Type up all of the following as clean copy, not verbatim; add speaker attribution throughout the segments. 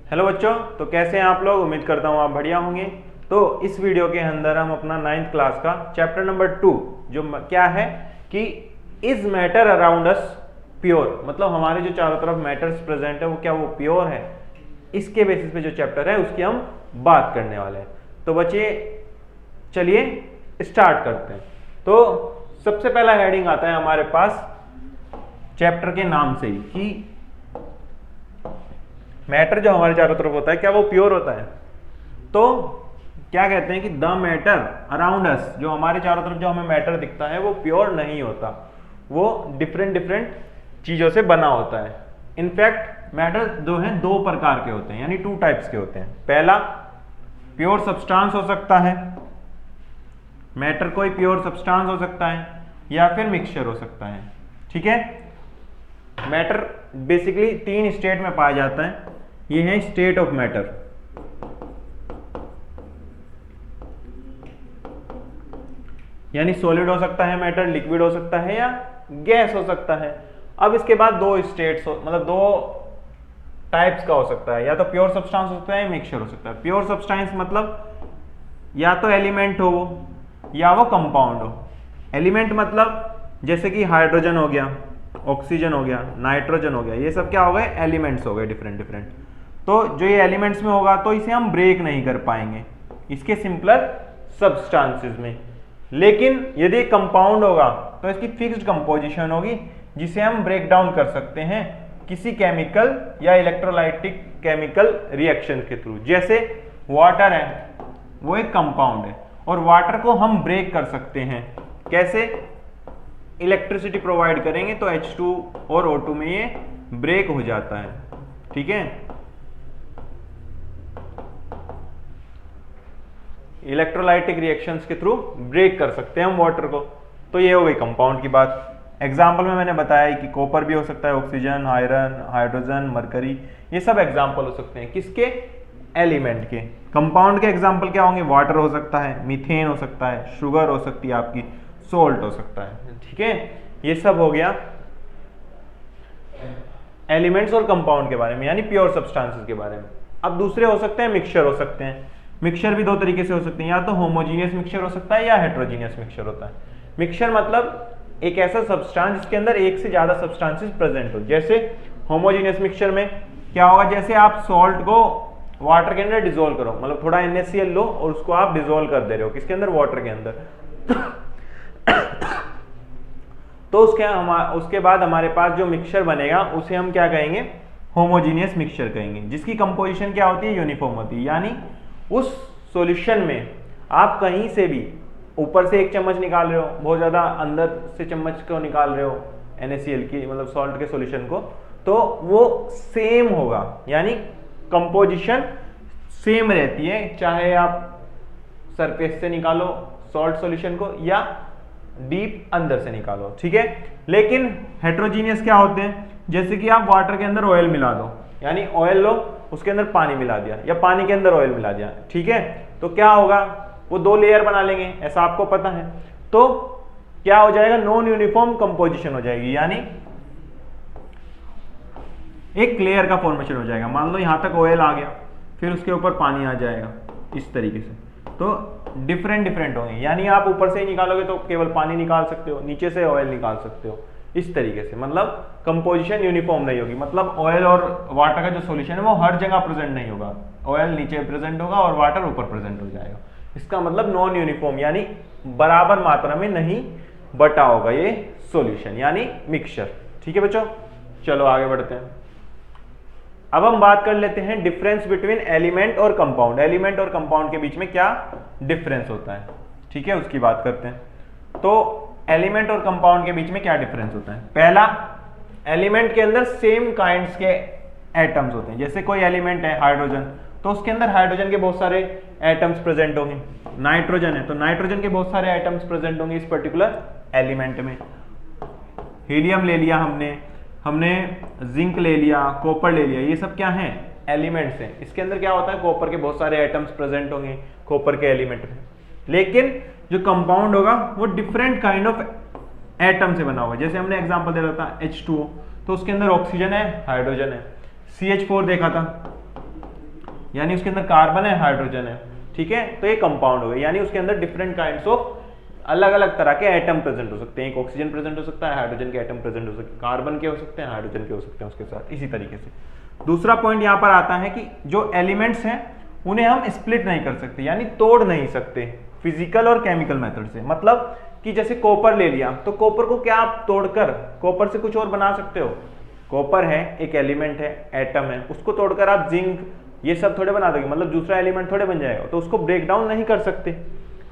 Speaker 1: Hello बच्चों, तो कैसे हैं आप लोग। उम्मीद करता हूँ आप बढ़िया होंगे। तो इस वीडियो के अंदर हम अपना 9th क्लास का चैप्टर नंबर 2 जो क्या है कि is matter around us pure, मतलब हमारे जो चारों तरफ मैटर्स प्रेजेंट है वो क्या वो प्योर है, इसके बेसिस पे जो चैप्टर है उसकी हम बात करने वाले हैं। तो बच्चे चलिए स्टार्ट करते हैं। तो सबसे पहला हेडिंग आता है हमारे पास चैप्टर के नाम से ही कि मैटर जो हमारे चारों तरफ होता है क्या वो प्योर होता है। तो क्या कहते हैं कि द मैटर अराउंड अस, जो हमारे चारों तरफ जो हमें मैटर दिखता है वो प्योर नहीं होता, वो डिफरेंट डिफरेंट चीजों से बना होता है। इनफैक्ट मैटर जो है दो प्रकार के होते हैं, यानी 2 टाइप्स के होते हैं। पहला प्योर सब्सटेंस हो सकता है, मैटर कोई प्योर सब्सटेंस हो सकता है, या फिर मिक्सचर हो सकता है। ठीक है, मैटर बेसिकली 3 स्टेट में पाया जाता है। ये है स्टेट ऑफ मैटर, यानी सॉलिड हो सकता है मैटर, लिक्विड हो सकता है या गैस हो सकता है। अब इसके बाद 2 स्टेट्स मतलब 2 टाइप्स का हो सकता है, या तो प्योर सब्सटेंस हो सकता है, मिक्सचर हो सकता है। प्योर सब्सटेंस मतलब या तो एलिमेंट हो वो या वो कंपाउंड हो। एलिमेंट मतलब जैसे कि हाइड्रोजन हो गया, ऑक्सीजन हो गया, नाइट्रोजन हो गया, ये सब क्या हो गए एलिमेंट्स हो गए डिफरेंट डिफरेंट। तो जो ये एलिमेंट्स में होगा तो इसे हम ब्रेक नहीं कर पाएंगे इसके सिंपलर सब्सटेंसेस में। लेकिन यदि कंपाउंड होगा तो इसकी फिक्स्ड कंपोजिशन होगी जिसे हम ब्रेक डाउन कर सकते हैं किसी केमिकल या इलेक्ट्रोलाइटिक केमिकल रिएक्शन के थ्रू। जैसे वाटर है वो एक कंपाउंड है और वाटर को हम ब्रेक कर सकते हैं। कैसे? इलेक्ट्रिसिटी प्रोवाइड करेंगे तो H2 और O2 में ये ब्रेक हो जाता है। ठीक है, इलेक्ट्रोलाइटिक रिएक्शंस के थ्रू ब्रेक कर सकते हैं हम वाटर को। तो ये हो गई कंपाउंड की बात। एग्जाम्पल में मैंने बताया कि कॉपर भी हो सकता है, ऑक्सीजन, आयरन, हाइड्रोजन, मरकरी, ये सब एग्जाम्पल हो सकते हैं किसके एलिमेंट के। कंपाउंड के एग्जाम्पल क्या होंगे? वाटर हो सकता है, मीथेन हो सकता है, शुगर हो सकती है आपकी, सोल्ट हो सकता है। ठीक है, ये सब हो गया एलिमेंट्स और कंपाउंड के बारे में, यानी प्योर सब्सटेंसेस के बारे में। अब दूसरे हो सकते हैं मिक्सचर हो सकते हैं। मिक्सचर भी 2 तरीके से हो सकते हैं, या तो होमोजीनियस मिक्सचर हो सकता है या हेट्रोजीनियस मिक्सचर होता है। मिक्सचर मतलब एक ऐसा सब्सटेंस जिसके अंदर एक से ज्यादा सब्सटेंसेस प्रेजेंट हो। जैसे होमोजीनियस मिक्सचर में क्या होगा, जैसे आप सॉल्ट को वाटर के अंदर डिसोल्व करो, मतलब थोड़ा NaCl लो और उसको आप डिसोल्व कर दे रहे हो किसके अंदर, वाटर के अंदर। तो उसके बाद हमारे पास जो मिक्सचर बनेगा उसे हम क्या कहेंगे? होमोजीनियस मिक्सचर कहेंगे, जिसकी कंपोजिशन क्या होती है? यूनिफॉर्म होती है। यानी उस सॉल्यूशन में आप कहीं से भी ऊपर से 1 चम्मच निकाल रहे हो, बहुत ज्यादा अंदर से चम्मच को निकाल रहे हो NaCl की, मतलब सॉल्ट के सॉल्यूशन को, तो वो सेम होगा, यानी कंपोजिशन सेम रहती है, चाहे आप सरफेस से निकालो सॉल्ट सॉल्यूशन को या डीप अंदर से निकालो। ठीक है, लेकिन हेट्रोजीनियस क्या होते हैं? जैसे कि आप वाटर के अंदर ऑयल मिला दो, यानी ऑयल लो उसके अंदर पानी मिला दिया, या पानी के अंदर ऑयल मिला दिया। ठीक है, तो क्या होगा? वो 2 लेयर बना लेंगे, ऐसा आपको पता है। तो क्या हो जाएगा? नॉन यूनिफॉर्म कंपोजिशन हो जाएगी, यानी एक लेयर का फॉर्मेशन हो जाएगा। मान लो यहां तक ऑयल आ गया, फिर उसके ऊपर पानी आ जाएगा इस तरीके से, तो डिफरेंट डिफरेंट होंगे। यानी आप ऊपर से ही निकालोगे तो केवल पानी निकाल सकते हो, नीचे से ऑयल निकाल सकते हो, इस तरीके से। मतलब कंपोजिशन यूनिफॉर्म नहीं होगी, मतलब ऑयल और वाटर का जो सॉल्यूशन है वो हर जगह प्रेजेंट नहीं होगा। ऑयल नीचे प्रेजेंट होगा और वाटर ऊपर प्रेजेंट हो जाएगा। इसका मतलब नॉन यूनिफॉर्म, यानी बराबर मात्रा में नहीं बटा होगा ये सॉल्यूशन, यानी मिक्सचर। ठीक है बच्चों, चलो आगे बढ़ते हैं। अब हम बात कर लेते हैं डिफरेंस बिटवीन एलिमेंट और कंपाउंड। एलिमेंट और कंपाउंड के बीच में क्या डिफरेंस होता है, ठीक है, उसकी बात करते हैं। तो एलिमेंट और कंपाउंड के बीच में क्या डिफरेंस होता है? पहला, एलिमेंट के अंदर सेम काइंड्स के एटम्स होते हैं। जैसे कोई एलिमेंट है हाइड्रोजन, तो उसके अंदर हाइड्रोजन के बहुत सारे एटम्स प्रेजेंट होंगे। नाइट्रोजन है तो नाइट्रोजन के बहुत सारे एटम्स प्रेजेंट होंगे इस पर्टिकुलर एलिमेंट में। हीलियम ले लिया हमने जिंक ले लिया, कॉपर ले लिया, ये सब क्या है? एलिमेंट्स हैं। इसके अंदर क्या होता है? कॉपर के बहुत सारे एटम्स प्रेजेंट होंगे कॉपर के एलिमेंट में। लेकिन जो कंपाउंड होगा वो डिफरेंट काइंड ऑफ एटम से बना होगा। जैसे हमने एग्जांपल दे रहा था H2O, तो उसके अंदर ऑक्सीजन है, हाइड्रोजन है। CH4 देखा था, यानी उसके अंदर कार्बन है, हाइड्रोजन है, ठीक है, तो ये कंपाउंड हो गया, यानी उसके अंदर डिफरेंट काइंड्स ऑफ अलग अलग तरह के एटम प्रेजेंट हो सकते हैं। एक ऑक्सीजन प्रेजेंट हो सकता है, हाइड्रोजन के एटम प्रेजेंट हो सकते हैं, कार्बन के हो सकते हैं, हाइड्रोजन के हो सकते हैं उसके साथ। इसी तरीके से दूसरा पॉइंट यहाँ पर आता है कि जो एलिमेंट्स हैं उन्हें हम स्प्लिट नहीं कर सकते, यानी तोड़ नहीं सकते फिजिकल और केमिकल मेथड से। मतलब कि जैसे कॉपर ले लिया, तो कॉपर को क्या आप तोड़कर कॉपर से कुछ और बना सकते हो? कॉपर है, एक एलिमेंट है, एटम है, उसको तोड़कर आप जिंक ये सब थोड़े बना दोगे, मतलब दूसरा एलिमेंट थोड़े बन जाएगा, तो उसको ब्रेक डाउन नहीं कर सकते।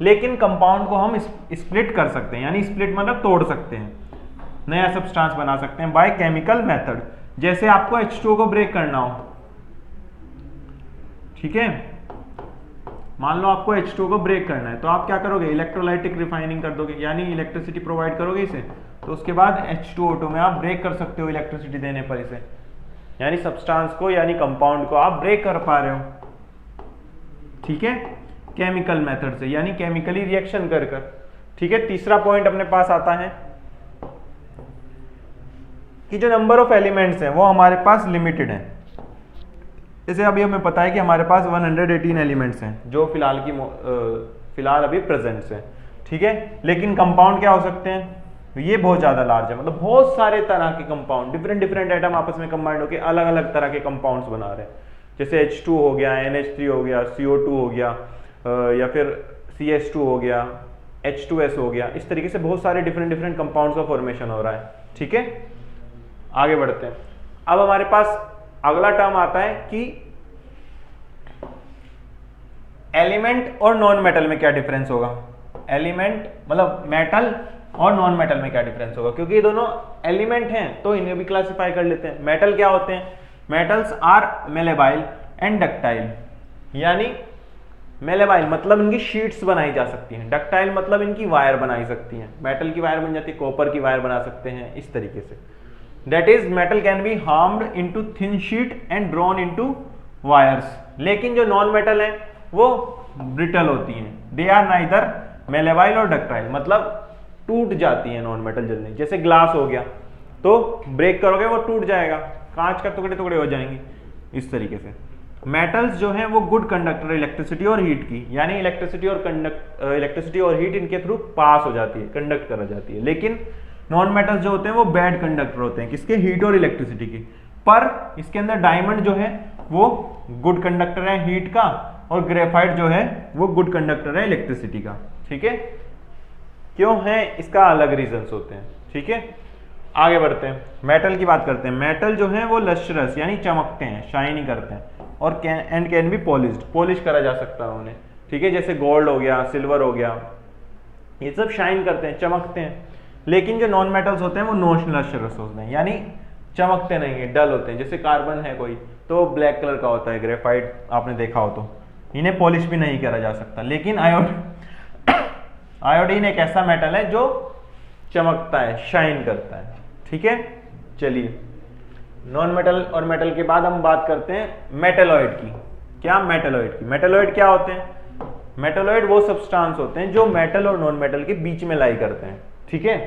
Speaker 1: लेकिन कंपाउंड को हम स्प्लिट कर सकते हैं, यानी स्प्लिट मतलब तोड़ सकते हैं, नया सब्सटेंस बना सकते हैं बाय केमिकल मेथड। जैसे आपको H2O को ब्रेक करना हो, ठीक है, मान लो आपको H2O को ब्रेक करना है, तो आप क्या करोगे? इलेक्ट्रोलाइटिक रिफाइनिंग कर दोगे, यानी इलेक्ट्रिसिटी प्रोवाइड करोगे इसे, तो उसके बाद H2O2 में आप ब्रेक कर सकते हो इलेक्ट्रिसिटी देने पर इसे, यानी सब्सटेंस को, यानी कंपाउंड को आप ब्रेक कर पा रहे हो, ठीक है, केमिकल मेथड से, यानी केमिकली रिएक्शन कर कर, ठीक है। तीसरा पॉइंट अपने पास आता है कि जो नंबर ऑफ एलिमेंट्स हैं वो हमारे पास लिमिटेड है। जैसे अभी हमें पता है कि हमारे पास 118 एलिमेंट्स हैं जो फिलहाल अभी प्रेजेंट्स हैं, ठीक है, लेकिन कंपाउंड क्या हो सकते हैं? ये बहुत ज्यादा लार्ज है, मतलब बहुत सारे तरह के कंपाउंड, डिफरेंट एटम आपस में कंबाइंड होकर अलग अलग तरह के कंपाउंड्स बना रहे हैं। जैसे H2 हो गया, NH3 हो गया, CO2 हो गया, या फिर CH2 हो गया, H2S हो गया, इस तरीके से बहुत सारे डिफरेंट कंपाउंड्स का फॉर्मेशन हो रहा है, ठीक है। आगे बढ़ते हैं। अब हमारे पास अगला टर्म आता है कि एलिमेंट और नॉन मेटल में क्या डिफरेंस होगा। एलिमेंट मतलब मेटल और नॉन मेटल में क्या डिफरेंस होगा, क्योंकि ये दोनों एलिमेंट हैं तो इन्हें भी क्लासिफाई कर लेते हैं। मेटल क्या होते हैं? मेटल्स आर मेलेबाइल एंड डक्टाइल, यानी मेलेबाइल मतलब इनकी शीट्स बनाई जा सकती हैं, डक्टाइल मतलब इनकी वायर बनाई सकती हैं। मेटल की वायर बन जाती है, कॉपर की वायर बना सकते हैं, इस तरीके से। That is metal can be harmed into thin sheet and drawn into wires. लेकिन जो नॉन मेटल है वो ब्रिटल होती हैं, दे आर नाइदर मेलेबाइल और डक्टाइल, मतलब टूट जाती है नॉन मेटल जल्दी। जैसे ग्लास हो गया तो ब्रेक करोगे वो टूट जाएगा, कांच का टुकड़े टुकड़े हो जाएंगे, इस तरीके से। मेटल्स जो हैं वो गुड कंडक्टर इलेक्ट्रिसिटी और हीट की, यानी इलेक्ट्रिसिटी और हीट इनके थ्रू पास हो जाती है, कंडक्ट करा जाती है। लेकिन नॉन मेटल्स जो होते हैं वो बैड कंडक्टर होते हैं, किसके? हीट और इलेक्ट्रिसिटी के। पर इसके अंदर डायमंड जो है वो गुड कंडक्टर है हीट का, और ग्रेफाइट जो है वो गुड कंडक्टर है इलेक्ट्रिसिटी का, ठीक है। क्यों है? इसका अलग रीजंस होते हैं, ठीक है। आगे बढ़ते हैं, मेटल की बात करते हैं। मेटल जो है वो लस्ट्रस यानी चमकते हैं, शाइनी करते हैं, और कैन बी पॉलिश्ड, पॉलिश करा जा सकता है उन्हें, ठीक है। जैसे गोल्ड हो गया, सिल्वर हो गया, ये सब शाइन करते हैं, चमकते हैं। लेकिन जो नॉन मेटल्स होते हैं वो नॉन लस्ट्रस होते हैं, यानी चमकते नहीं है, डल होते हैं। जैसे कार्बन है कोई तो ब्लैक कलर का होता है, ग्रेफाइट आपने देखा हो तो, इन्हें पॉलिश भी नहीं करा जा सकता। लेकिन आयोडीन एक ऐसा मेटल है जो चमकता है, शाइन करता है, ठीक है। चलिए, नॉन मेटल और मेटल के बाद हम बात करते हैं मेटेलॉइड की। क्या? मेटेलॉइड की। मेटेलॉइड क्या होते हैं? मेटेलॉइड वो सब्सटेंस होते हैं जो मेटल और नॉन मेटल के बीच में लाई करते हैं, ठीक है।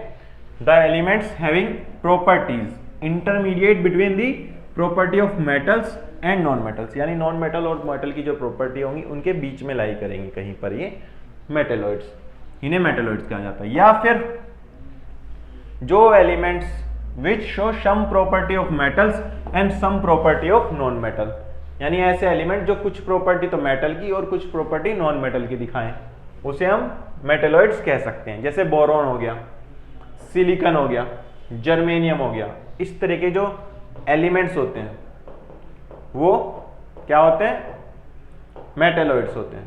Speaker 1: The elements having properties intermediate between the property of metals and non metals, यानी नॉन मेटल और मेटल की जो प्रॉपर्टी होंगी उनके बीच में लाई करेंगे कहीं पर, ये मेटेलॉइड्स, इन्हें मेटेलॉइड्स कहा जाता है। या फिर जो elements which show some property of metals and some property of non metal, यानी ऐसे एलिमेंट जो कुछ प्रॉपर्टी तो मेटल की और कुछ प्रॉपर्टी नॉन मेटल की दिखाएं, उसे हम मेटेलॉइड्स कह सकते हैं। जैसे बोरॉन हो गया, सिलिकॉन हो गया, जर्मेनियम हो गया, इस तरह के जो एलिमेंट्स होते हैं वो क्या होते हैं? मेटेलॉइड्स होते हैं।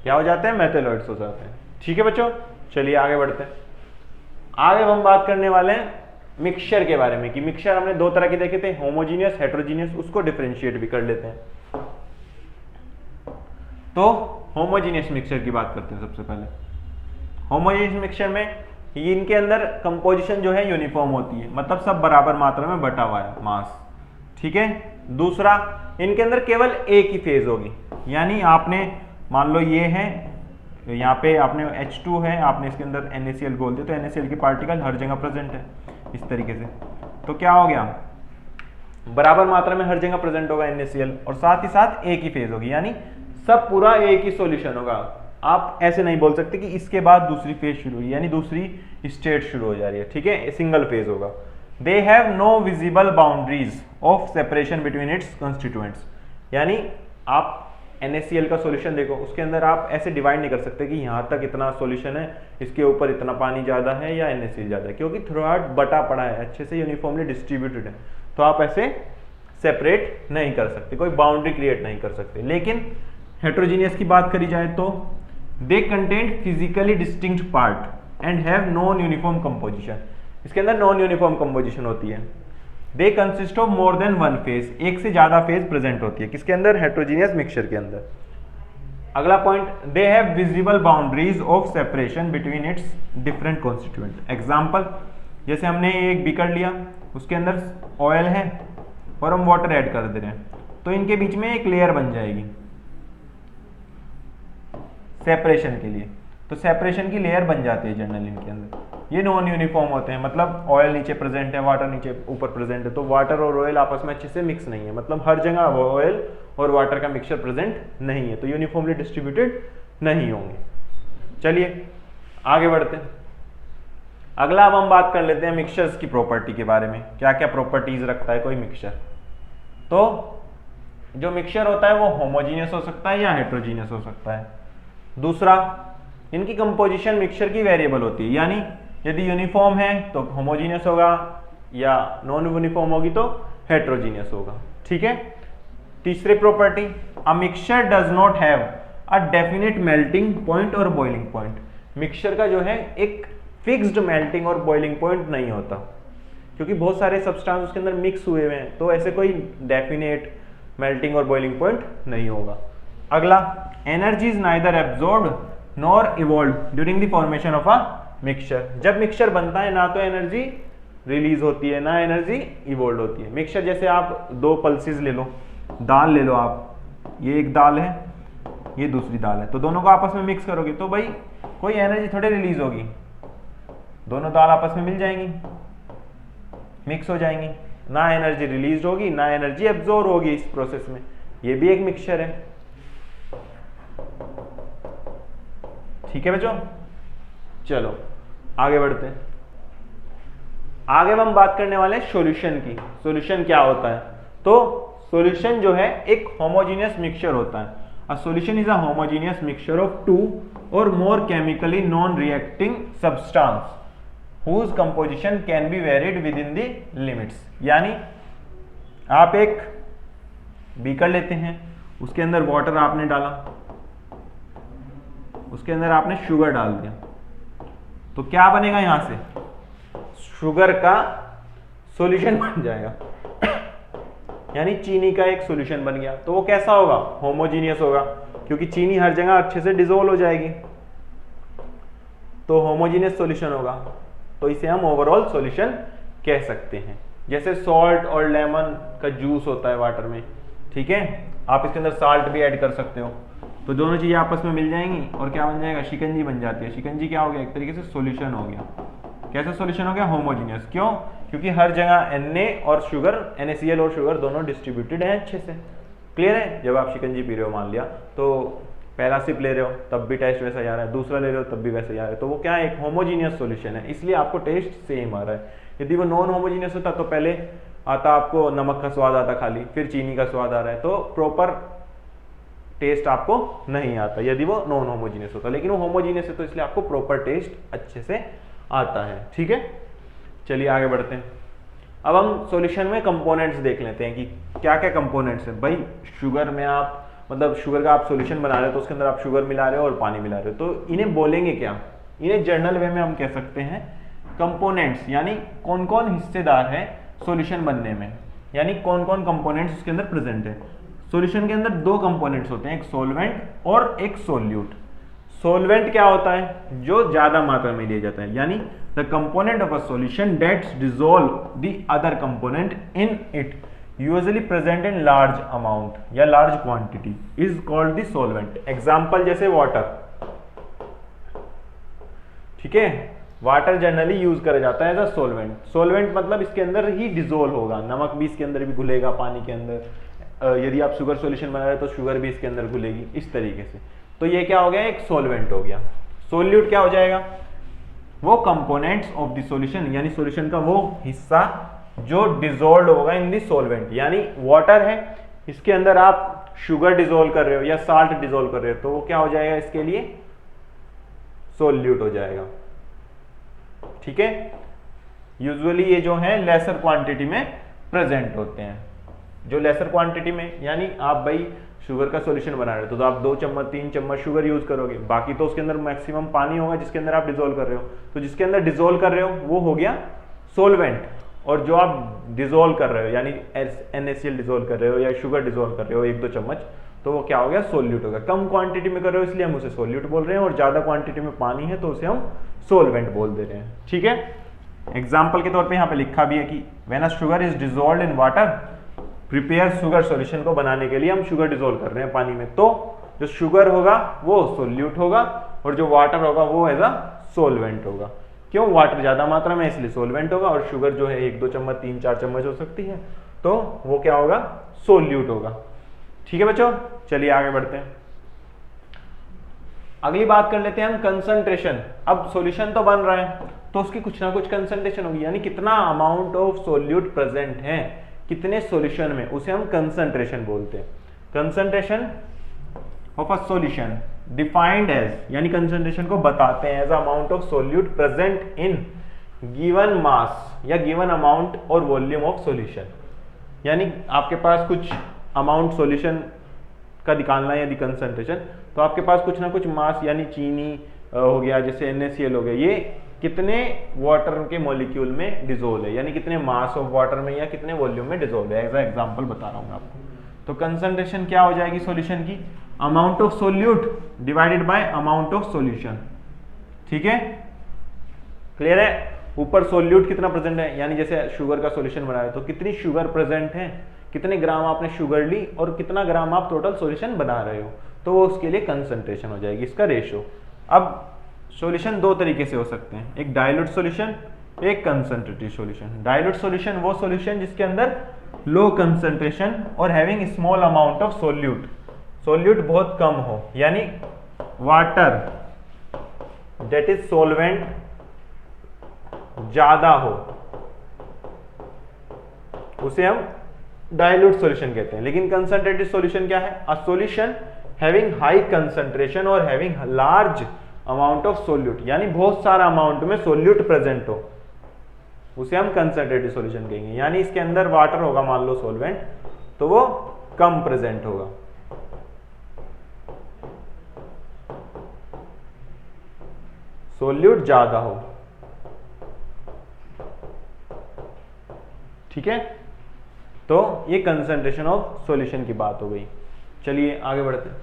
Speaker 1: क्या हो जाते हैं? मेटेलॉइड्स हो जाते हैं, ठीक है बच्चों। चलिए आगे बढ़ते हैं। आगे हम बात करने वाले हैं मिक्सचर के बारे में, कि मिक्सचर हमने दो तरह के देखे थे, होमोजीनियस, हेटेरोजीनियस, उसको डिफरेंशिएट भी कर लेते हैं। तो होमोजीनियस मिक्सचर की बात करते हैं सबसे पहले। होमोजीनियस मिक्सचर में इनके अंदर कंपोजिशन जो है यूनिफॉर्म होती है, मतलब सब बराबर मात्रा में बटा हुआ है मास, ठीक है। दूसरा, इनके अंदर केवल एक ही फेज होगी, यानी आपने मान लो ये है, यहाँ पे आपने H2 है, आपने इसके अंदर NaCl बोल दिया, तो NaCl की पार्टिकल हर जगह प्रेजेंट है, इस तरीके से। तो क्या हो गया? बराबर मात्रा में हर जगह प्रेजेंट होगा NaCl, और साथ ही साथ एक ही फेज होगी, यानी सब पूरा एक ही सॉल्यूशन होगा। आप ऐसे नहीं बोल सकते कि इसके बाद दूसरी फेज शुरू हुई, यानी दूसरी स्टेट शुरू हो जा रही है, ठीक है, सिंगल फेज होगा। They have no visible boundaries of separation between its constituents, यानी आप NaCl का सॉल्यूशन देखो, उसके अंदर आप ऐसे डिवाइड नहीं कर सकते कि यहाँ तक इतना सॉल्यूशन है, इसके ऊपर इतना पानी ज़्यादा है या NaCl ज़्यादा है, क्योंकि थ्रू आउट बटा पड़ा है, अच्छे से यूनिफॉर्मली डिस्ट्रीब्यूटेड है, तो आप ऐसे सेपरेट नहीं कर सकते, कोई बाउंड्री क्रिएट नहीं कर सकते। लेकिन हेट्रोजीनियस की बात करी जाए तो they contain physically distinct part and have non uniform composition, इसके अंदर नॉन यूनिफॉर्म कंपोजिशन होती है। They consist of more than one phase, एक से ज्यादा फेज प्रेजेंट होती है, किसके अंदर, हेट्रोजीनियस मिक्सचर के अंदर। अगला point, they have visible boundaries of separation between it's different constituent. Example, जैसे हमने एक बीकर लिया, उसके अंदर ऑयल है और हम वाटर ऐड कर दे रहे हैं, तो इनके बीच में एक लेयर बन जाएगी सेपरेशन के लिए, तो सेपरेशन की लेयर बन जाती है जनरली इनके अंदर। ये नॉन यूनिफॉर्म होते हैं, मतलब ऑयल नीचे प्रेजेंट है, वाटर नीचे ऊपर प्रेजेंट है, तो वाटर और ऑयल आपस में अच्छे से मिक्स नहीं है, मतलब हर जगह ऑयल और वाटर का मिक्सचर प्रेजेंट नहीं है, तो यूनिफॉर्मली डिस्ट्रीब्यूटेड नहीं होंगे। चलिए आगे बढ़ते हैं। अगला अब हम बात कर लेते हैं मिक्सचर्स की प्रॉपर्टी के बारे में, क्या क्या प्रॉपर्टीज रखता है कोई मिक्सचर। तो जो मिक्सचर होता है वो होमोजीनियस हो सकता है या हेट्रोजीनियस हो सकता है। दूसरा, इनकी कंपोजिशन मिक्सचर की वेरिएबल होती है, यानी यदि यूनिफॉर्म है तो होमोजीनियस होगा, या नॉन यूनिफॉर्म होगी तो हेट्रोजीनियस होगा, ठीक है। तीसरी property, a mixture does not have a definite melting point और बॉइलिंग पॉइंट। मिक्सचर का जो है एक फिक्स्ड मेल्टिंग और बॉइलिंग पॉइंट नहीं होता, क्योंकि बहुत सारे सब्सटेंस उसके अंदर मिक्स हुए हुए हैं, तो ऐसे कोई डेफिनेट मेल्टिंग और बॉइलिंग पॉइंट नहीं होगा। अगला, energy is neither absorbed nor evolve during the formation of a mixture. जब मिक्सचर बनता है ना तो एनर्जी रिलीज होती है ना एनर्जी इवॉल्व होती है। मिक्सचर जैसे आप दो पल्सेस ले लो, दाल ले लो आप, ये एक दाल है ये दूसरी दाल है, तो दोनों को आपस में मिक्स करोगे तो भाई कोई एनर्जी थोड़ी रिलीज होगी, दोनों दाल आपस में मिल जाएंगी, मिक्स हो जाएंगी, ना एनर्जी रिलीज होगी ना एनर्जी एब्जॉर्ब होगी इस प्रोसेस में। ये भी एक मिक्सचर है, ठीक है बच्चों। चलो आगे बढ़ते हैं। आगे हम बात करने वाले हैं सॉल्यूशन की। सॉल्यूशन क्या होता है, तो सॉल्यूशन जो है एक होमोजेनियस मिक्सचर होता है। A solution is a homogeneous mixture of two or more chemically non reacting substance whose composition can be varied within the limits। यानी आप एक बीकर लेते हैं, उसके अंदर वाटर आपने डाला, उसके अंदर आपने शुगर डाल दिया, तो क्या बनेगा, यहां से शुगर का सॉल्यूशन बन जाएगा, यानी चीनी का एक सॉल्यूशन बन गया। तो वो कैसा होगा, होमोजीनियस होगा, क्योंकि चीनी हर जगह अच्छे से डिसॉल्व हो जाएगी, तो होमोजीनियस सॉल्यूशन होगा, तो इसे हम ओवरऑल सॉल्यूशन कह सकते हैं। जैसे सॉल्ट और लेमन का जूस होता है वाटर में, ठीक है, आप इसके अंदर साल्ट भी ऐड कर सकते हो, तो दोनों चीजें आपस में मिल जाएंगी और क्या बन जाएगा, शिकंजी बन जाती है। शिकंजी क्या हो गया, एक तरीके से सॉल्यूशन हो गया। कैसा सॉल्यूशन हो गया, होमोजीनियस। क्यों, क्योंकि हर जगह Na और शुगर, NaCl और शुगर दोनों डिस्ट्रीब्यूटेड हैं अच्छे से। क्लियर है, जब आप शिकंजी पी रहे हो मान लिया, तो पहला सिप ले रहे हो तब भी टेस्ट वैसा ही आ रहा है, दूसरा ले रहे हो तब भी वैसा ही आ रहा है, तो वो क्या है, एक होमोजीनियस सॉल्यूशन है, इसलिए आपको टेस्ट सेम आ रहा है। यदि वो नॉन होमोजीनियस होता तो पहले आता आपको नमक का स्वाद आता खाली, फिर चीनी का स्वाद आ रहा है, तो प्रॉपर टेस्ट आपको नहीं आता यदि वो नॉन होमोजीनियस होता। लेकिन वो होमोजीनियस है तो इसलिए आपको प्रॉपर टेस्ट अच्छे से आता है, ठीक है। चलिए आगे बढ़ते हैं। अब हम सॉल्यूशन में कंपोनेंट्स देख लेते हैं कि क्या क्या कंपोनेंट्स हैं। भाई शुगर में आप, मतलब शुगर का आप सॉल्यूशन बना रहे हो तो उसके अंदर आप शुगर मिला रहे हो और पानी मिला रहे हो, तो इन्हें बोलेंगे क्या, इन्हें जर्नल वे में हम कह सकते हैं कंपोनेंट्स, यानी कौन कौन हिस्सेदार है सॉल्यूशन बनने में, यानी कौन कौन कंपोनेंट्स उसके अंदर प्रेजेंट है। सॉल्यूशन के अंदर दो कंपोनेंट्स होते हैं, एक सोलवेंट और एक सोल्यूट। सोलवेंट क्या होता है, जो ज्यादा मात्रा में लिया जाता है, यानी the component of a solution that's dissolve the other component in it usually present in large amount या large quantity is called the solvent. Example जैसे वाटर, ठीक है, वाटर जनरली यूज करा जाता है एज अ सोलवेंट। सोलवेंट मतलब इसके अंदर ही डिजोल्व होगा, नमक भी इसके अंदर भी घुलेगा पानी के अंदर, यदि आप शुगर सॉल्यूशन बना रहे हो तो शुगर भी इसके अंदर घुलेगी, इस तरीके से। तो ये क्या हो गया, एक सोलवेंट हो गया। सोल्यूट क्या हो जाएगा, वो कंपोनेंट्स ऑफ द सॉल्यूशन, यानी सॉल्यूशन का वो हिस्सा जो डिजोल्व होगा इन दी सॉल्वेंट। यानी वाटर है, इसके अंदर आप शुगर डिजोल्व कर रहे हो या साल्ट डिजोल्व कर रहे हो, तो वो क्या हो जाएगा, इसके लिए सोल्यूट हो जाएगा। ठीक है, यूजुअली ये जो है लेसर क्वांटिटी में प्रेजेंट होते हैं। जो लेसर क्वांटिटी में, यानी आप भाई शुगर का सॉल्यूशन बना रहे हो तो आप 2 चम्मच 3 चम्मच शुगर यूज करोगे, बाकी तो उसके अंदर मैक्सिमम पानी होगा जिसके अंदर आप डिजोल्व कर रहे हो। तो जिसके अंदर डिजोल्व कर रहे हो वो हो गया सोलवेंट, और जो आप डिजोल्व कर रहे हो यानी NaCl डिजोल्व कर रहे हो या शुगर डिजोल्व कर रहे हो 1-2 चम्मच, तो वो क्या हो गया, सोल्यूट हो गया। कम क्वांटिटी में कर रहे हो इसलिए हम उसे सोल्यूट बोल रहे हैं, और ज्यादा क्वांटिटी में पानी है तो उसे हम सोलवेंट बोल दे रहे हैं। ठीक है, एग्जाम्पल के तौर पे यहाँ पे लिखा भी है कि when a sugar is dissolved in water, prepare sugar solution को बनाने के लिए हम शुगर डिजोल्व कर रहे हैं पानी में, तो जो शुगर होगा वो सोल्यूट होगा और जो वाटर होगा वो एज अ सोलवेंट होगा। क्यों, वाटर ज्यादा मात्रा में इसलिए सोलवेंट होगा, और शुगर जो है 1-2 चम्मच 3-4 चम्मच हो सकती है, तो वो क्या होगा, सोल्यूट होगा। ठीक है बच्चों, चलिए आगे बढ़ते हैं। अगली बात कर लेते हैं हम कंसंट्रेशन। अब सॉल्यूशन तो बन रहा है तो उसकी कुछ ना कुछ कंसंट्रेशन होगी, यानी कितना अमाउंट ऑफ सोल्यूट प्रेजेंट है कितने सॉल्यूशन में, उसे हम कंसंट्रेशन बोलते हैं। Concentration of a solution defined as, यानी कंसंट्रेशन को बताते हैं as amount of solute present in given mass या गिवन अमाउंट और वॉल्यूम ऑफ सॉल्यूशन। यानी आपके पास कुछ अमाउंट सॉल्यूशन का निकालना है यदि कंसंट्रेशन, तो आपके पास कुछ ना कुछ मास यानी चीनी हो गया, जैसे NaCl हो गया, ये कितने वाटर के मॉलिक्यूल में डिजोल्व है, यानी कितने मास ऑफ वाटर में या कितने वॉल्यूम में डिजोल्व है, एज अ एग्जांपल बता रहा हूं मैं आपको। तो कंसंट्रेशन क्या हो जाएगी सॉल्यूशन की, amount of solute divided by amount of solution. ठीक है, क्लियर है। ऊपर सोल्यूट कितना प्रेजेंट है, यानी जैसे शुगर का सॉल्यूशन बनाया तो कितनी शुगर प्रेजेंट है, कितने ग्राम आपने शुगर ली और कितना ग्राम आप टोटल सॉल्यूशन बना रहे हो, तो वो उसके लिए कंसंट्रेशन हो जाएगी, इसका रेशो। अब सॉल्यूशन 2 तरीके से हो सकते हैं, एक डाइल्यूट सॉल्यूशन, एक कंसंट्रेटेड सॉल्यूशन। डाइल्यूट सॉल्यूशन वो सॉल्यूशन जिसके अंदर लो कंसंट्रेशन और having small amount of solute, solute बहुत कम हो, यानी वाटर दैट इज सोलवेंट ज्यादा हो, उसे हम डाइल्यूट सॉल्यूशन कहते हैं। लेकिन कंसंट्रेटेड सॉल्यूशन क्या है, a solution having high concentration और having large amount of solute, यानी बहुत सारा अमाउंट में सोल्यूट प्रेजेंट हो, उसे हम कंसंट्रेटेड सॉल्यूशन कहेंगे। यानी इसके अंदर वाटर होगा मान लो सोलवेंट, तो वो कम प्रेजेंट होगा। सोल्यूट ज्यादा हो। ठीक है, तो ये कंसंट्रेशन ऑफ सॉल्यूशन की बात हो गई। चलिए आगे बढ़ते हैं।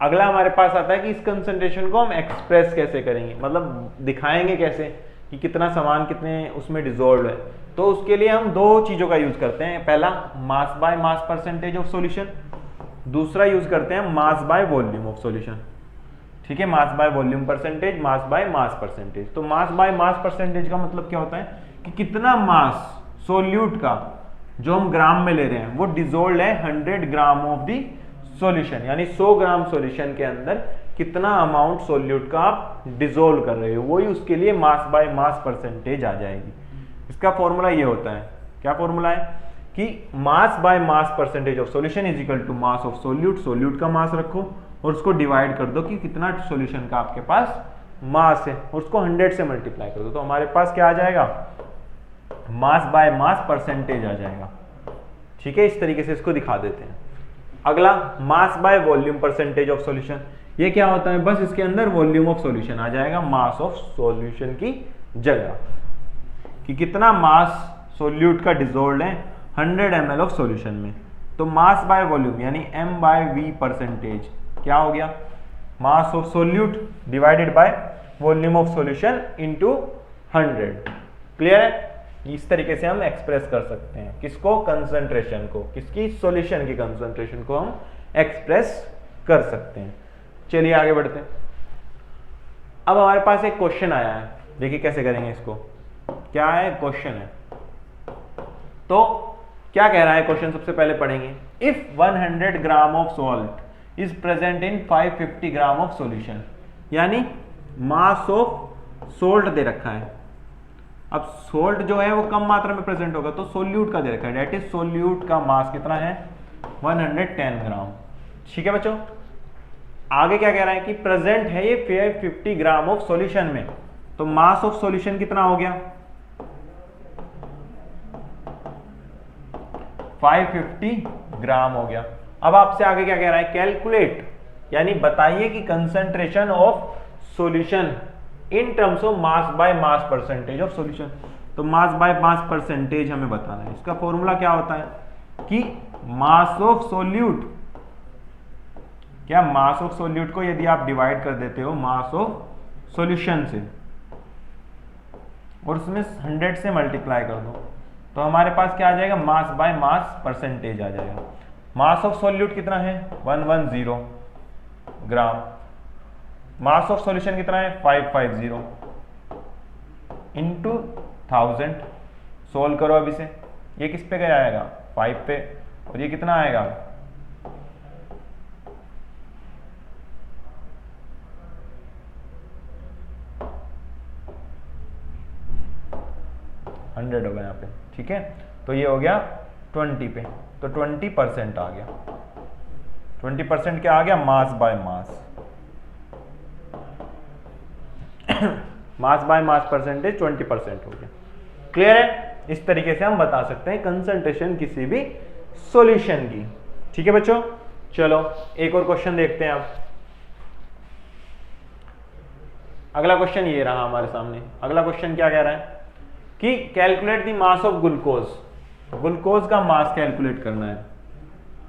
Speaker 1: अगला हमारे पास आता है कि इस कंसंट्रेशन को हम एक्सप्रेस कैसे करेंगे, मतलब दिखाएंगे कैसे कि कितना सामान कितने उसमें डिजोल्व है। तो उसके लिए हम 2 चीजों का यूज करते हैं, पहला मास by mass percentage of solution, दूसरा यूज करते हैं mass by volume of solution. ठीक है, mass by volume percentage, mass by mass percentage. तो मास बाय मास परसेंटेज का मतलब क्या होता है कि कितना मास सोल्यूट का जो हम ग्राम में ले रहे हैं वो डिजोल्व है 100 ग्राम ऑफ दी सॉल्यूशन, यानी 100 ग्राम सॉल्यूशन के अंदर कितना अमाउंट सोल्यूट का आप डिजोल्व कर रहे हो, वही उसके लिए मास बाय मास परसेंटेज आ जाएगी। इसका फॉर्मूला ये होता है, क्या फॉर्मूला है कि mass by mass percentage of solution is equal to mass of solute, solute का मास रखो और उसको डिवाइड कर दो कि कितना सॉल्यूशन का आपके पास मास है, और उसको 100 से मल्टीप्लाई कर दो, तो हमारे पास क्या आ जाएगा, मास बाय मास परसेंटेज आ जाएगा। ठीक है, इस तरीके से इसको दिखा देते हैं। अगला mass by volume percentage of solution, ये क्या होता है, बस इसके अंदर वॉल्यूम ऑफ सॉल्यूशन आ जाएगा मास ऑफ सॉल्यूशन की जगह, कि कितना मास सोल्यूट का डिजोल्व है 100 ml ऑफ सॉल्यूशन में। तो मास बाय वॉल्यूम यानी m/v परसेंटेज क्या हो गया, मास of solute divided by volume of solution into 100। Clear है, इस तरीके से हम एक्सप्रेस कर सकते हैं किसको, कंसंट्रेशन को, किसकी, सॉल्यूशन की कंसंट्रेशन को हम एक्सप्रेस कर सकते हैं। चलिए आगे बढ़ते हैं। अब हमारे पास एक क्वेश्चन आया है देखिए कैसे करेंगे इसको, क्या है क्वेश्चन है। तो क्या कह रहा है क्वेश्चन, सबसे पहले पढ़ेंगे। If 100 gram of salt is present in 550 gram of solution, यानी मास ऑफ सोल्ट दे रखा है। अब सोल्ट जो है वो कम मात्रा में प्रेजेंट होगा, तो सोल्यूट का दे रखा है, डेट इज सोल्यूट का मास कितना है 110 ग्राम। ठीक है बच्चों, आगे क्या कह रहा है कि प्रेजेंट है ये 550 ग्राम ऑफ सॉल्यूशन में, तो मास ऑफ सॉल्यूशन कितना हो गया 550 ग्राम हो गया। अब आपसे आगे क्या कह रहा है, कैलकुलेट, यानी बताइए कि concentration of solution in terms of mass by mass percentage of solution. तो मास बाय मास परसेंटेज हमें बताना है। इसका फॉर्मूला क्या होता है कि मास ऑफ सॉल्यूट, क्या मास ऑफ सॉल्यूट को यदि आप डिवाइड कर देते हो मास ऑफ सॉल्यूशन से और उसमें 100 से मल्टीप्लाई कर दो, तो हमारे पास क्या आ जाएगा, मास बाय मास परसेंटेज आ जाएगा। मास ऑफ सॉल्यूट कितना है 110 ग्राम, मास ऑफ सॉल्यूशन कितना है 550 इंटू 1000। सोल्व करो अब इसे, ये किस पे गया आएगा 5 पे, और ये कितना आएगा 100 होगा यहाँ पे। ठीक है, तो ये हो गया 20 पे, तो 20% आ गया। 20% क्या आ गया, मास by mass mass by mass percentage 20% हो गया। क्लियर है, इस तरीके से हम बता सकते हैं कंसंट्रेशन किसी भी सॉल्यूशन की। ठीक है बच्चों, चलो एक और क्वेश्चन देखते हैं अब। अगला क्वेश्चन ये रहा हमारे सामने। अगला क्वेश्चन क्या कह रहा है कि calculate the mass of glucose. Glucose का मास कैलकुलेट करना है,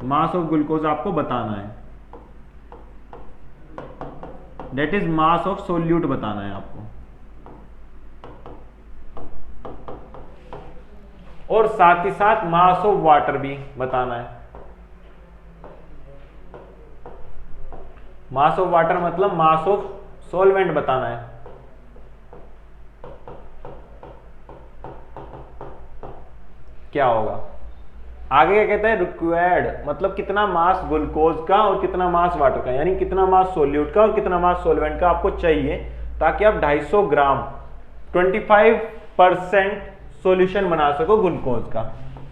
Speaker 1: मास ऑफ ग्लूकोज आपको बताना है, that is mass of solute बताना है आपको, और साथ ही साथ मास ऑफ वाटर भी बताना है। मास ऑफ वाटर मतलब मास ऑफ सॉल्वेंट बताना है। क्या होगा आगे, क्या कहता है रिक्वायर्ड, मतलब कितना मास ग्लूकोज का और कितना मास वाटर का, यानी कितना मास सोल्यूट का और कितना मास सॉल्वेंट का आपको चाहिए, ताकि आप 250 ग्राम 25% सॉल्यूशन बना सको ग्लूकोज का।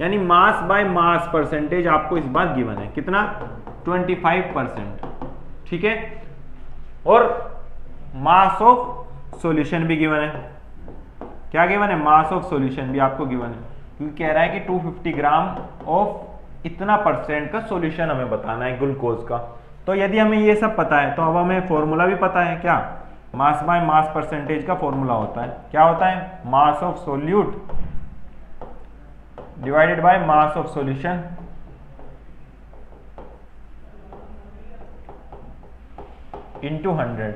Speaker 1: यानी मास बाय मास परसेंटेज आपको इस बार गिवन है, कितना 25%। ठीक है, और मास ऑफ सॉल्यूशन भी गिवन है। क्या गिवन है, मास ऑफ सॉल्यूशन भी आपको गिवन है, क्योंकि कह रहा है कि 250 ग्राम ऑफ इतना परसेंट का सॉल्यूशन हमें बताना है ग्लूकोज का। तो यदि हमें ये सब पता है तो अब हमें फॉर्मूला भी पता है, क्या मास बाय मास परसेंटेज का फॉर्मूला होता है, क्या होता है, मास of solute divided by mass of solution into 100।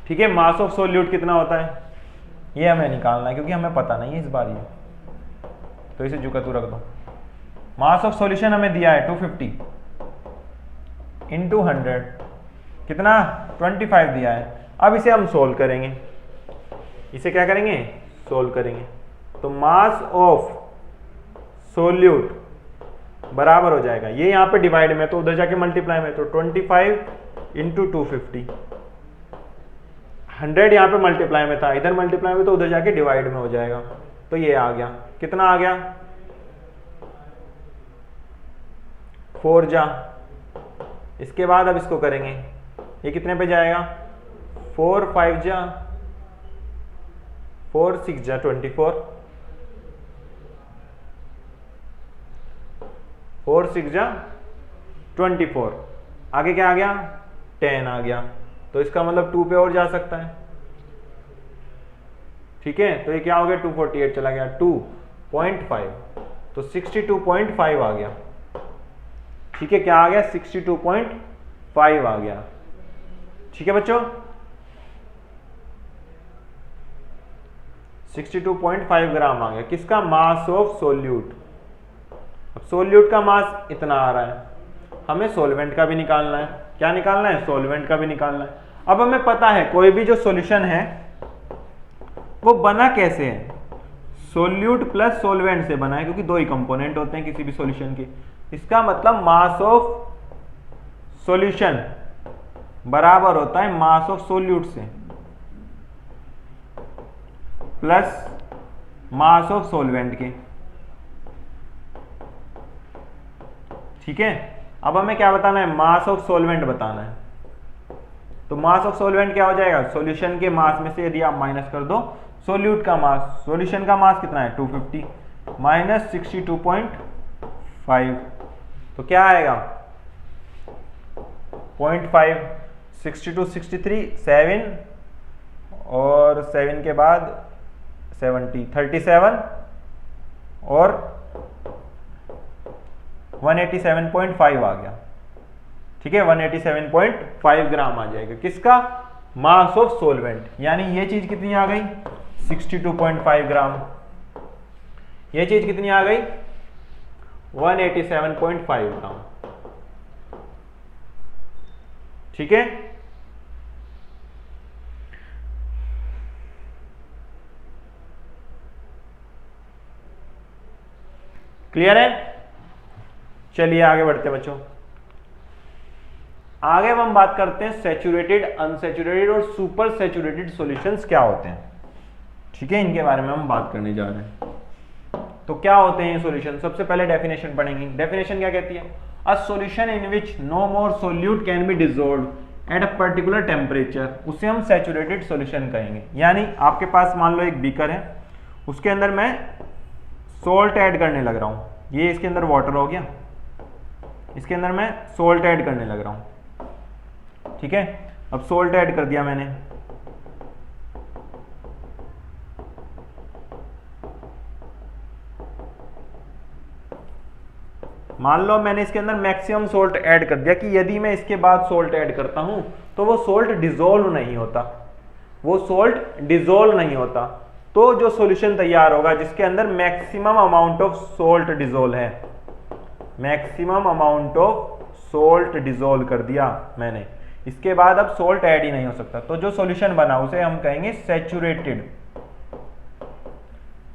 Speaker 1: ठीक है, मास ऑफ सोल्यूट कितना होता है ये हमें निकालना है, क्योंकि हमें पता नहीं है इस बार ये, तो इसे जुका तू रख दो। मास ऑफ सॉल्यूशन हमें दिया है 250 इंटू 100, कितना 25 दिया है। अब इसे हम सोल्व करेंगे, इसे क्या करेंगे, सोल्व करेंगे। तो मास ऑफ सोल्यूट बराबर हो जाएगा, ये यहाँ पे डिवाइड में तो उधर जाके मल्टीप्लाई में, तो 25 इंटू 250, 100 यहाँ पे मल्टीप्लाई में था, इधर मल्टीप्लाई में तो उधर जाके डिवाइड में हो जाएगा। तो ये आ गया, कितना आ गया 4 जा। इसके बाद अब इसको करेंगे, ये कितने पे जाएगा 4 5 जा 4 6 जा 24, 4 6 जा 24, आगे क्या आ गया 10 आ गया, तो इसका मतलब 2 पे और जा सकता है। ठीक है, तो ये क्या हो गया 248 चला गया 2.5, तो 62.5 आ गया। ठीक है, क्या आ गया 62.5 आ गया। ठीक है बच्चों, 62.5 ग्राम आ गया, किसका, मास ऑफ सोल्यूट। अब सोल्यूट का मास इतना आ रहा है, हमें सॉल्वेंट का भी निकालना है। क्या निकालना है, सॉल्वेंट का भी निकालना है। अब हमें पता है कोई भी जो सॉल्यूशन है वो बना कैसे है, सोल्यूट प्लस सोलवेंट से बना है, क्योंकि दो ही कंपोनेंट होते हैं किसी भी सॉल्यूशन के। इसका मतलब मास ऑफ सॉल्यूशन बराबर होता है मास ऑफ सोल्यूट से प्लस मास ऑफ सोलवेंट के। ठीक है, अब हमें क्या बताना है, मास ऑफ सोलवेंट बताना है। तो मास ऑफ सोलवेंट क्या हो जाएगा, सॉल्यूशन के मास में से यदि आप माइनस कर दो सोल्यूट का मास, सॉल्यूशन का मास कितना है 250 माइनस 62.5, तो क्या आएगा 0.5, 62 63 7 और 7 के बाद 70 37 और 187.5 आ गया। ठीक है, 187.5 ग्राम आ जाएगा किसका, मास ऑफ सोलवेंट। यानी ये चीज कितनी आ गई 62.5 ग्राम, ये चीज कितनी आ गई 187.5 ग्राम। ठीक है, क्लियर है। चलिए आगे बढ़ते हैं बच्चों। आगे हम बात करते हैं सैचुरेटेड, अनसैचुरेटेड और सुपर सैचुरेटेड सॉल्यूशंस क्या होते हैं। ठीक है, इनके बारे में हम बात करने जा रहे हैं। तो क्या होते हैं ये सॉल्यूशन, सबसे पहले डेफिनेशन पढ़ेंगे। डेफिनेशन क्या कहती है, a solution in which no more solute can be dissolved at a particular temperature, उसे हम सैचुरेटेड सॉल्यूशन कहेंगे। यानी आपके पास मान लो एक बीकर है, उसके अंदर मैं सोल्ट ऐड करने लग रहा हूं, ये इसके अंदर वाटर हो गया, इसके अंदर मैं सोल्ट ऐड करने लग रहा हूं। ठीक है, अब सोल्ट ऐड कर दिया मैंने, मान लो मैंने इसके अंदर मैक्सिमम सोल्ट ऐड कर दिया कि यदि मैं इसके बाद सोल्ट ऐड करता हूं तो वो सोल्ट डिसॉल्व नहीं होता, वो सोल्ट डिसॉल्व नहीं होता। तो जो सॉल्यूशन तैयार होगा जिसके अंदर maximum amount of salt dissolve है, maximum amount of salt dissolve कर दिया मैंने, इसके बाद अब सोल्ट ऐड ही नहीं हो सकता, तो जो सॉल्यूशन बना उसे हम कहेंगे सैचुरेटेड।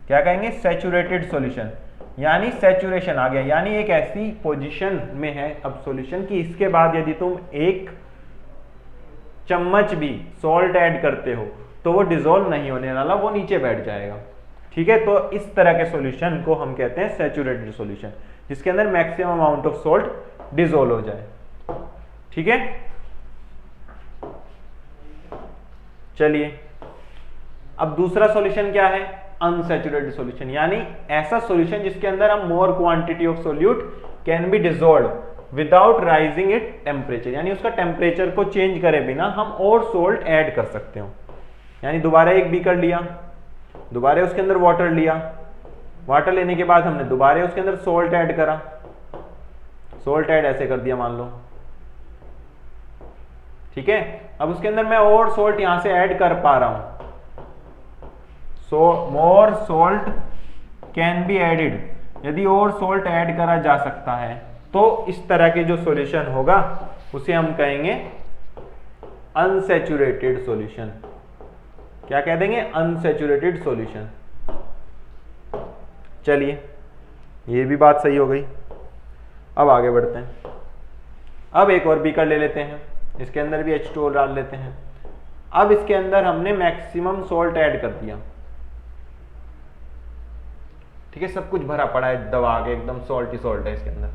Speaker 1: क्या कहेंगे, सैचुरेटेड सॉल्यूशन। यानी सैचुरेशन आ गया, यानी एक ऐसी पोजीशन में है अब सॉल्यूशन कि इसके बाद यदि तुम एक चम्मच भी सॉल्ट ऐड करते हो तो वो डिसॉल्व नहीं होने वाला, वो नीचे बैठ जाएगा। ठीक है, तो इस तरह के सॉल्यूशन को हम कहते हैं सैचुरेटेड सॉल्यूशन, जिसके अंदर maximum amount of salt dissolve हो जाए। ठीक है, चलिए अब दूसरा सॉल्यूशन क्या है, अनसैचुरेटेड सॉल्यूशन। यानी ऐसा सॉल्यूशन जिसके अंदर हम more quantity of solute can B dissolve without rising it temperature, यानी उसका टेम्परेचर को चेंज करे बिना हम और सोल्ट ऐड कर सकते हो। यानी दोबारा एक बीकर लिया, दोबारा उसके अंदर वाटर लिया, वाटर लेने के बाद हमने दोबारा उसके अंदर सोल्ट ऐड करा, सोल्ट ऐड ऐसे कर दिया मान लो। ठीक है, अब उसके अंदर मैं और सोल्ट यहां से ऐड कर पा रहा हूं, सो मोर सोल्ट कैन बी एडिड, यदि और सोल्ट ऐड करा जा सकता है तो इस तरह के जो सॉल्यूशन होगा उसे हम कहेंगे अनसैचुरेटेड सॉल्यूशन। क्या कह देंगे, अनसैचुरेटेड सॉल्यूशन। चलिए ये भी बात सही हो गई। अब आगे बढ़ते हैं। अब एक और बीकर ले लेते हैं, इसके अंदर भी H2O डाल लेते हैं। अब इसके अंदर हमने मैक्सिमम सोल्ट ऐड कर दिया। ठीक है, सब कुछ भरा पड़ा है दबा के, एकदम सॉल्ट ही सॉल्ट है इसके अंदर।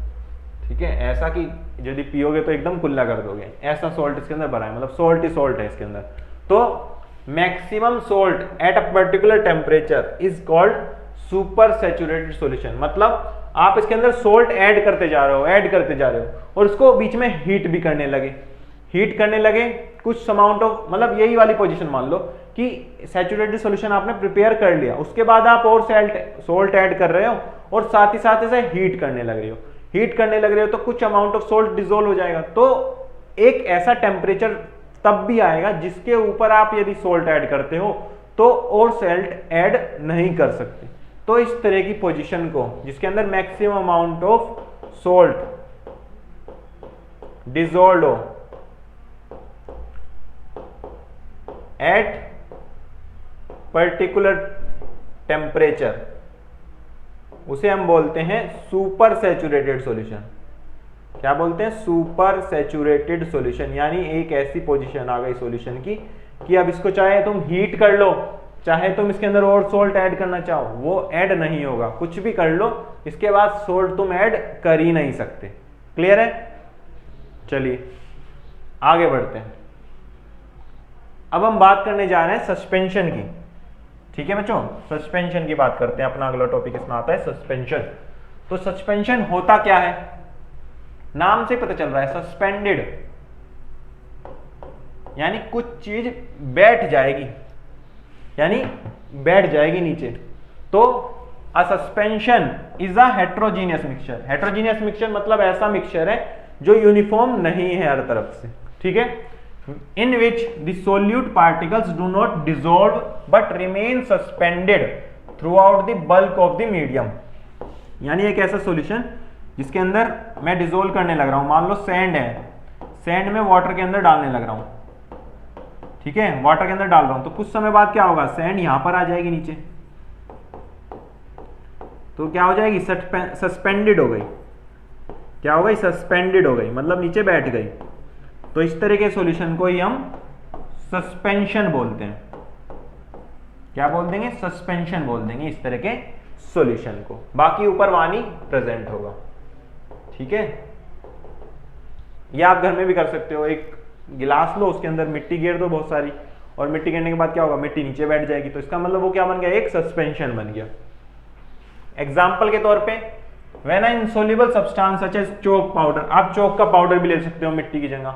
Speaker 1: ठीक है, ऐसा कि यदि पियोगे तो एकदम कुल्ला कर दोगे, ऐसा सॉल्ट इसके अंदर भरा है, मतलब सॉल्ट ही सॉल्ट है इसके अंदर। तो maximum salt eight a particular temperature is called super saturated solution. मतलब आप इसके अंदर सोल्ट ऐड करते जा रहे हो, ऐड करते जा रहे हो, और उसको बीच में हीट भी करने लगे, हीट करने लगे कुछ अमाउंट ऑफ, मतलब यही वाली पोजीशन मान लो कि सैचुरेटेड सॉल्यूशन आपने प्रिपेयर कर लिया, उसके बाद आप और सोल्ट ऐड कर रहे हो और साथ ही साथ इसे हीट करने लग रहे हो, हीट करने लग रहे हो तो कुछ अमाउंट ऑफ सोल्ट डिसॉल्व हो जाएगा। तो एक ऐसा टेम्परेचर तब भी आएगा जिसके ऊपर आप यदि सोल्ट ऐड करते हो तो और सोल्ट ऐड नहीं कर सकते। तो इस तरह की पोजीशन को जिसके अंदर maximum amount of salt dissolve हो एट पर्टिकुलर टेम्परेचर, उसे हम बोलते हैं सुपर सैचुरेटेड सॉल्यूशन। क्या बोलते हैं? Super saturated solution. यानी एक ऐसी पोजीशन आ गई सॉल्यूशन की कि अब इसको चाहे तुम हीट कर लो, चाहे तुम इसके अंदर और सोल्ट ऐड करना चाहो, वो ऐड नहीं होगा। कुछ भी कर लो, इसके बाद सोल्ट तुम ऐड कर ही नहीं सकते। क्लियर है? चलिए आगे बढ़ते हैं। अब हम बात करने जा रहे हैं सस्पेंशन की। ठीक है बच्चों, सस्पेंशन की बात करते हैं। अपना अगला टॉपिक इसमें आता है सस्पेंशन। तो सस्पेंशन होता क्या है? नाम से पता चल रहा है, सस्पेंडेड, यानी कुछ चीज बैठ जाएगी, यानी बैठ जाएगी नीचे। तो अ suspension is a heterogeneous mixture. Heterogeneous mixture मतलब ऐसा मिक्सचर है जो यूनिफॉर्म नहीं है हर तरफ से। ठीक है? in which the solute particles do not dissolve but remain suspended throughout the bulk of the medium। यानी एक ऐसा सॉल्यूशन जिसके अंदर मैं डिसोल्व करने लग रहा हूं, मान लो सैंड है, सैंड में वाटर के अंदर डालने लग रहा हूं। ठीक है, वाटर के अंदर डाल रहा हूं, तो कुछ समय बाद क्या होगा, सैंड यहां पर आ जाएगी नीचे, तो क्या हो जाएगी, सस्पेंडेड हो गई। क्या हो गई? सस्पेंडेड हो गई, मतलब नीचे बैठ गई। तो इस तरह के सॉल्यूशन को ही हम सस्पेंशन बोलते हैं। क्या बोल देंगे? सस्पेंशन बोल देंगे इस तरह के सॉल्यूशन को। बाकी ऊपर पानी प्रेजेंट होगा। ठीक है? या आप घर में भी कर सकते हो, एक गिलास लो, उसके अंदर मिट्टी गिर दो बहुत सारी, और मिट्टी गिरने के बाद क्या होगा, मिट्टी नीचे बैठ जाएगी। तो इसका मतलब वो क्या बन गया, एक सस्पेंशन बन गया। एग्जाम्पल के तौर पे when an insoluble substance such as chalk powder, आप चोक का पाउडर भी ले सकते हो मिट्टी की जगह,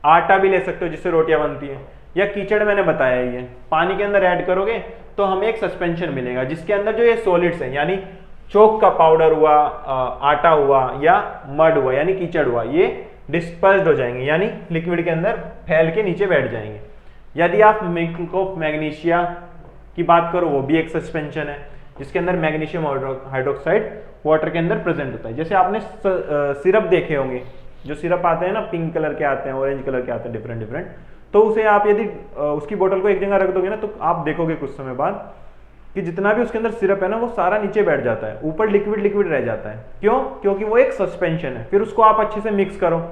Speaker 1: आटा भी ले सकते हो जिससे रोटियां बनती है, या कीचड़ मैंने बताया ही है, पानी के अंदर ऐड करोगे तो हमें एक सस्पेंशन मिलेगा जिसके अंदर जो ये सॉलिड्स हैं, यानी चोक का पाउडर हुआ, आटा हुआ या मड हुआ यानी कीचड़ हुआ, ये डिस्पर्स्ड हो जाएंगे, यानी लिक्विड के अंदर फैल के नीचे बैठ जाएंगे। यदि आप मिल्क ऑफ मैग्नीशिया की बात करो, वो भी एक सस्पेंशन है जिसके अंदर मैग्नीशियम हाइड्रोक्साइड वाटर के अंदर प्रेजेंट होता है। जैसे आपने सिरप देखे होंगे, जो सिरप आते हैं ना, पिंक कलर के आते हैं, ऑरेंज कलर के आते हैं, डिफरेंट डिफरेंट, तो उसे आप यदि उसकी बोतल को एक जगह रख दोगे ना, तो आप देखोगे कुछ समय बाद कि जितना भी उसके अंदर सिरप है ना, वो सारा नीचे बैठ जाता है, ऊपर लिक्विड लिक्विड रह जाता है। क्यों? क्योंकि वो एक सस्पेंशन है। फिर उसको आप अच्छे से मिक्स करो,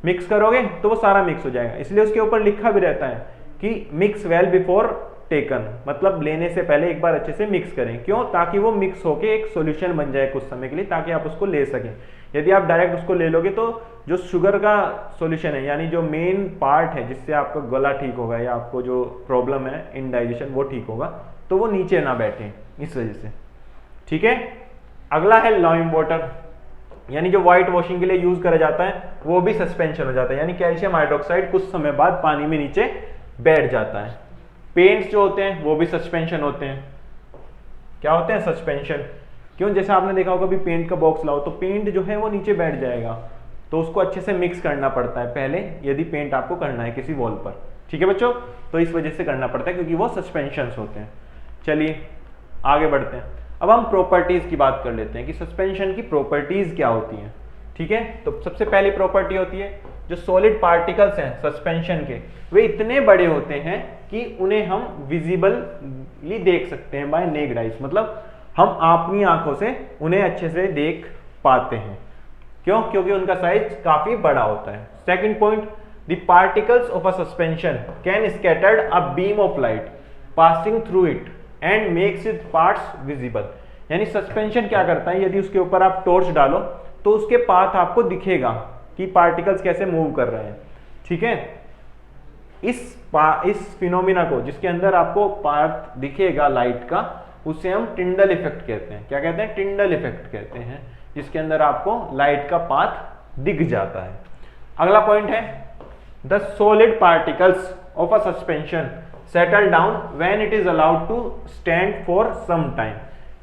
Speaker 1: मिक्स करोगे तो वो सारा मिक्स हो जाएगा। इसलिए उसके ऊपर लिखा भी रहता है कि मिक्स वेल बिफोर टेकन, मतलब लेने से पहले एक बार अच्छे से मिक्स करें। क्यों? ताकि वो मिक्स होके एक सॉल्यूशन बन जाए कुछ समय के लिए, ताकि आप उसको ले सकें। यदि आप डायरेक्ट उसको ले लोगे तो जो शुगर का सॉल्यूशन है, यानी जो मेन पार्ट है जिससे आपका गला ठीक होगा या आपको जो प्रॉब्लम है इनडाइजेशन वो ठीक होगा, तो वो नीचे ना बैठे इस वजह से। ठीक है? अगला है लाइम वाटर, यानी जो व्हाइट वॉशिंग के लिए यूज करा जाता है, वो भी सस्पेंशन हो जाता है, यानी कैल्शियम हाइड्रोक्साइड कुछ समय बाद पानी में नीचे बैठ जाता है। पेंट्स जो होते हैं वो भी सस्पेंशन होते हैं। क्या होते हैं? सस्पेंशन। क्यों? जैसे आपने देखा होगा, कभी पेंट का बॉक्स लाओ तो पेंट जो है वो नीचे बैठ जाएगा, तो उसको अच्छे से मिक्स करना पड़ता है पहले, यदि पेंट आपको करना है किसी वॉल पर। ठीक है बच्चों? तो इस वजह से करना पड़ता है क्योंकि वो सस्पेंशंस होते हैं। चलिए आगे बढ़ते हैं। अब हम प्रॉपर्टीज की बात कर लेते हैं कि सस्पेंशन की प्रॉपर्टीज क्या होती हैं। ठीक है? तो सबसे पहली प्रॉपर्टी होती है, जो सॉलिड पार्टिकल्स हैं सस्पेंशन के, वे इतने बड़े होते हैं कि उन्हें हम विजिबली देख सकते हैं बाय नेक्ड आइज, मतलब हम अपनी आंखों से उन्हें अच्छे से देख पाते हैं। क्यों? क्योंकि उनका साइज काफी बड़ा होता है। Second point, the particles of a suspension can scattered a beam of light passing through it and makes it parts visible. यानी सस्पेंशन क्या करता है, यदि उसके ऊपर आप टॉर्च डालो तो उसके पाथ आपको दिखेगा कि पार्टिकल्स कैसे मूव कर रहे हैं। ठीक है? इस फिनोमिना को, जिसके अंदर आपको पाथ दिखेगा लाइट का, उसे हम टिंडल इफेक्ट कहते हैं। क्या कहते हैं? टिंडल इफेक्ट कहते हैं, जिसके अंदर आपको लाइट का पाथ दिख जाता है। अगला पॉइंट है, the solid particles of a suspension settle down when it is allowed to stand for some time.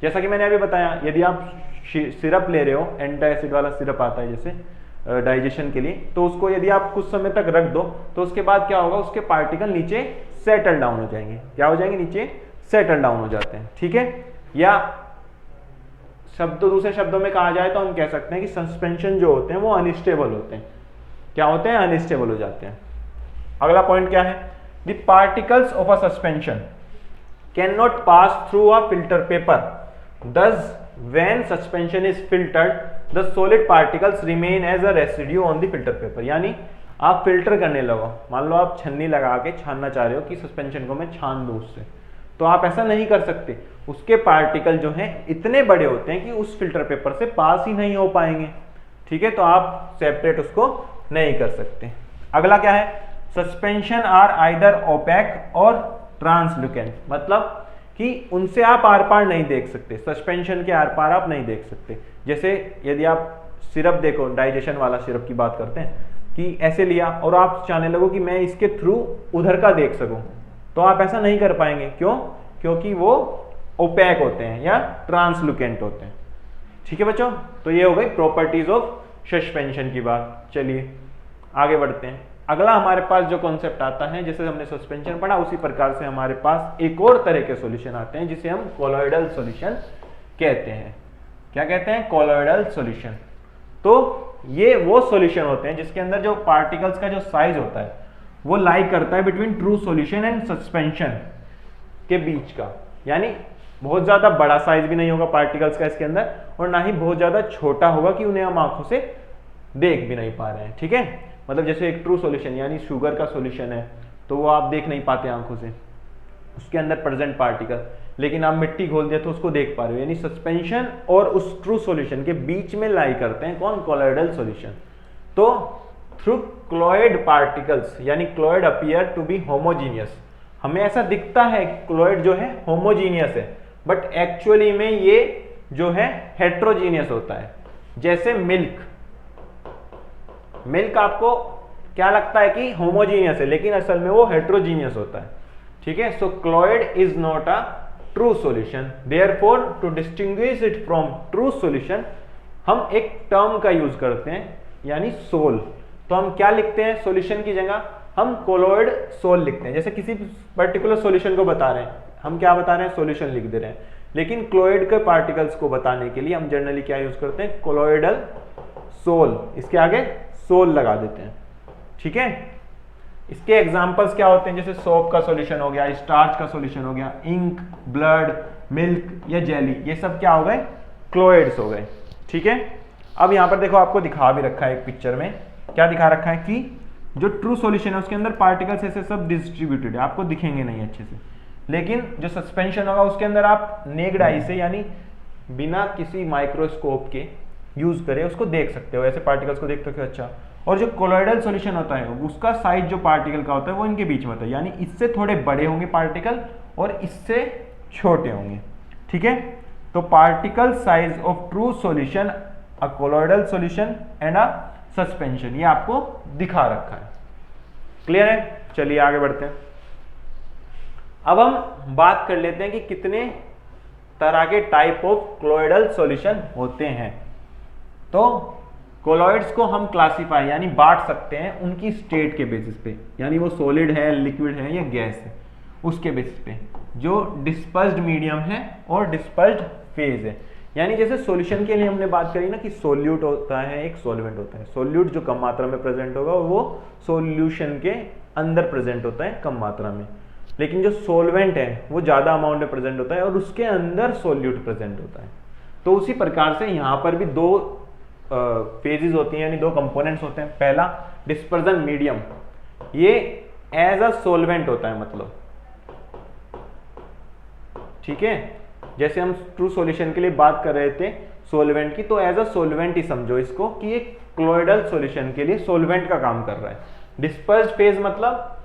Speaker 1: जैसा कि मैंने अभी बताया, यदि आप सिरप ले रहे हो, एंटासिड वाला सिरप आता है जैसे डाइजेशन के लिए, तो उसको यदि आप कुछ समय तक रख दो तो उसके बाद क्या होगा, उसके पार्टिकल नीचे सेटल डाउन हो जाएंगे। क्या हो जाएंगे? नीचे सेटल डाउन हो जाते हैं। ठीक है? या दूसरे शब्दों में कहा जाए तो हम कह सकते हैं कि सस्पेंशन जो होते हैं वो अनस्टेबल होते हैं। क्या होते हैं? अनस्टेबल हो जाते हैं। अगला पॉइंट क्या है, the particles of a suspension can not pass through a filter paper, thus when suspension is filtered the solid particles remain as a residue on the filter paper। यानी आप फिल्टर करने लगो, मान लो आप छन्नी लगा के छानना चाह रहे हो कि सस्पेंशन को मैं छान दूं उससे, तो आप ऐसा नहीं कर सकते, उसके पार्टिकल जो हैं इतने बड़े होते हैं कि उस फिल्टर पेपर से पास ही नहीं हो पाएंगे, ठीक है, तो आप सेपरेट उसको नहीं कर सकते। अगला क्या है, सस्पेंशन आर आइदर ओपेक और ट्रांसलुकेंट, मतलब कि उनसे आप आर पार नहीं देख सकते, सस्पेंशन के आर पार आप नहीं देख सकते। जैसे यदि आप सिरप देखो, डाइजेशन वाला सिरप की बात करते हैं कि ऐसे लिया और आप चाहने लगो कि मैं इसके थ्रू उधर का देख सकूं, तो आप ऐसा नहीं कर पाएंगे। क्यों? क्योंकि वो ओपेक होते हैं या ट्रांसलुकेंट होते हैं। ठीक है बच्चों, तो ये हो गई प्रॉपर्टीज ऑफ सस्पेंशन की बात। चलिए आगे बढ़ते हैं। अगला हमारे पास जो कॉन्सेप्ट आता है, जैसे हमने सस्पेंशन पढ़ा उसी प्रकार से हमारे पास एक और तरह के सॉल्यूशन आते हैं जिसे हम कोलॉइडल सॉल्यूशन कहते हैं। क्या कहते हैं? Colloidal solution. तो ये वो सॉल्यूशन होते हैं जिसके अंदर जो पार्टिकल्स का जो साइज होता है वो लाई करता है between true solution and suspension के बीच का, यानी बहुत ज्यादा बड़ा साइज भी नहीं होगा पार्टिकल्स का इसके अंदर और ना ही बहुत ज्यादा छोटा होगा कि उन्हें हम आंखों से देख भी नहीं पा रहे हैं। ठीक है, मतलब जैसे एक ट्रू सॉल्यूशन यानी शुगर का सॉल्यूशन है तो वो आप देख नहीं पाते आंखों से, उसके अंदर प्रेजेंट पार्टिकल, लेकिन आप मिट्टी घोल दिया तो उसको देख पा रहे हो। यानी सस्पेंशन और उस ट्रू सॉल्यूशन के बीच में लाई करते हैं कौन? Colloidal solution. तो थ्रू क्लोइड पार्टिकल्स, यानी colloid appear to be homogeneous, हमें ऐसा दिखता है क्लोइड जो है होमोजीनियस है, बट एक्चुअली में ये जो है हेट्रोजीनियस होता है। जैसे मिल्क आपको क्या लगता है कि होमोजीनियस है, लेकिन असल में वो हेट्रोजीनियस होता है। ठीक है, so colloid is not a true solution, therefore to distinguish it from true solution हम एक टर्म का यूज करते हैं, यानी सोल। तो हम क्या लिखते हैं सॉल्यूशन की जगह? हम कोलॉइड सोल लिखते हैं। जैसे किसी पर्टिकुलर सॉल्यूशन को बता रहे हैं, हम क्या बता रहे हैं? सॉल्यूशन लिख दे रहे हैं, लेकिन क्लोइड के पार्टिकल्स को बताने के लिए हम जनरली क्या यूज करते हैं? कोलॉइडल सोल, इसके आगे सोल लगा देते हैं। ठीक है, इसके एग्जांपल्स क्या होते हैं? जैसे सोप का सॉल्यूशन हो गया, स्टार्च का सॉल्यूशन हो गया, इंक, ब्लड, मिल्क या जेली, ये सब क्या हो गए? क्लोइड्स हो गए। ठीक है, अब यहां पर देखो आपको दिखा भी रखा है एक पिक्चर में, क्या दिखा रखा है कि जो ट्रू सॉल्यूशन है उसके अंदर पार्टिकल्स ऐसे सब डिस्ट्रीब्यूटेड है, आपको दिखेंगे नहीं अच्छे से, लेकिन जो सस्पेंशन होगा उसके अंदर आप नेक्ड आई से, यानी बिना किसी माइक्रोस्कोप के यूज करें उसको देख सकते हो, ऐसे पार्टिकल्स को देखते हो कि अच्छा। और जो कोलॉइडल सॉल्यूशन होता है उसका साइज जो पार्टिकल का होता है वो इनके बीच में होता है, यानी इससे थोड़े बड़े होंगे पार्टिकल और इससे छोटे होंगे। ठीक है, तो particle size of true solution, a colloidal solution and a suspension, ये आपको दिखा रखा है। क्लियर है? चलिए आगे बढ़ते हैं। अब हम बात कर लेते हैं कि कितने तरह के टाइप ऑफ कोलॉइडल सॉल्यूशन होते हैं। तो कोलॉइड्स को हम क्लासिफाई यानी बांट सकते हैं उनकी स्टेट के बेसिस पे, यानी वो सॉलिड है, लिक्विड है या गैस है, उसके बेसिस पे, जो डिस्पर्स्ड मीडियम है और डिस्पर्स्ड फेज है। यानी जैसे सॉल्यूशन के लिए हमने बात करी ना कि सोल्यूट होता है, एक सॉल्वेंट होता है। सोल्यूट जो कम मात्रा में प्रेजेंट होगा वो सॉल्यूशन के अंदर प्रेजेंट होता है कम मात्रा में, लेकिन जो सॉल्वेंट है वो ज्यादा अमाउंट में प्रेजेंट होता है और उसके अंदर सॉल्यूट प्रेजेंट होता है। तो उसी प्रकार से यहाँ पर भी दो फेजेस होती हैं, यानी दो कंपोनेंट्स होते हैं। पहला डिस्पर्जन मीडियम, ये एज अ सॉल्वेंट होता है, मतलब ठीक है, जैसे हम ट्रू सॉल्यूशन के लिए बात कर रहे थे सॉल्वेंट की, तो एज अ सॉल्वेंट ही समझो इसको कि ये क्लोइडल सॉल्यूशन के लिए सॉल्वेंट का काम कर रहा है। डिस्पर्स्ड फेज मतलब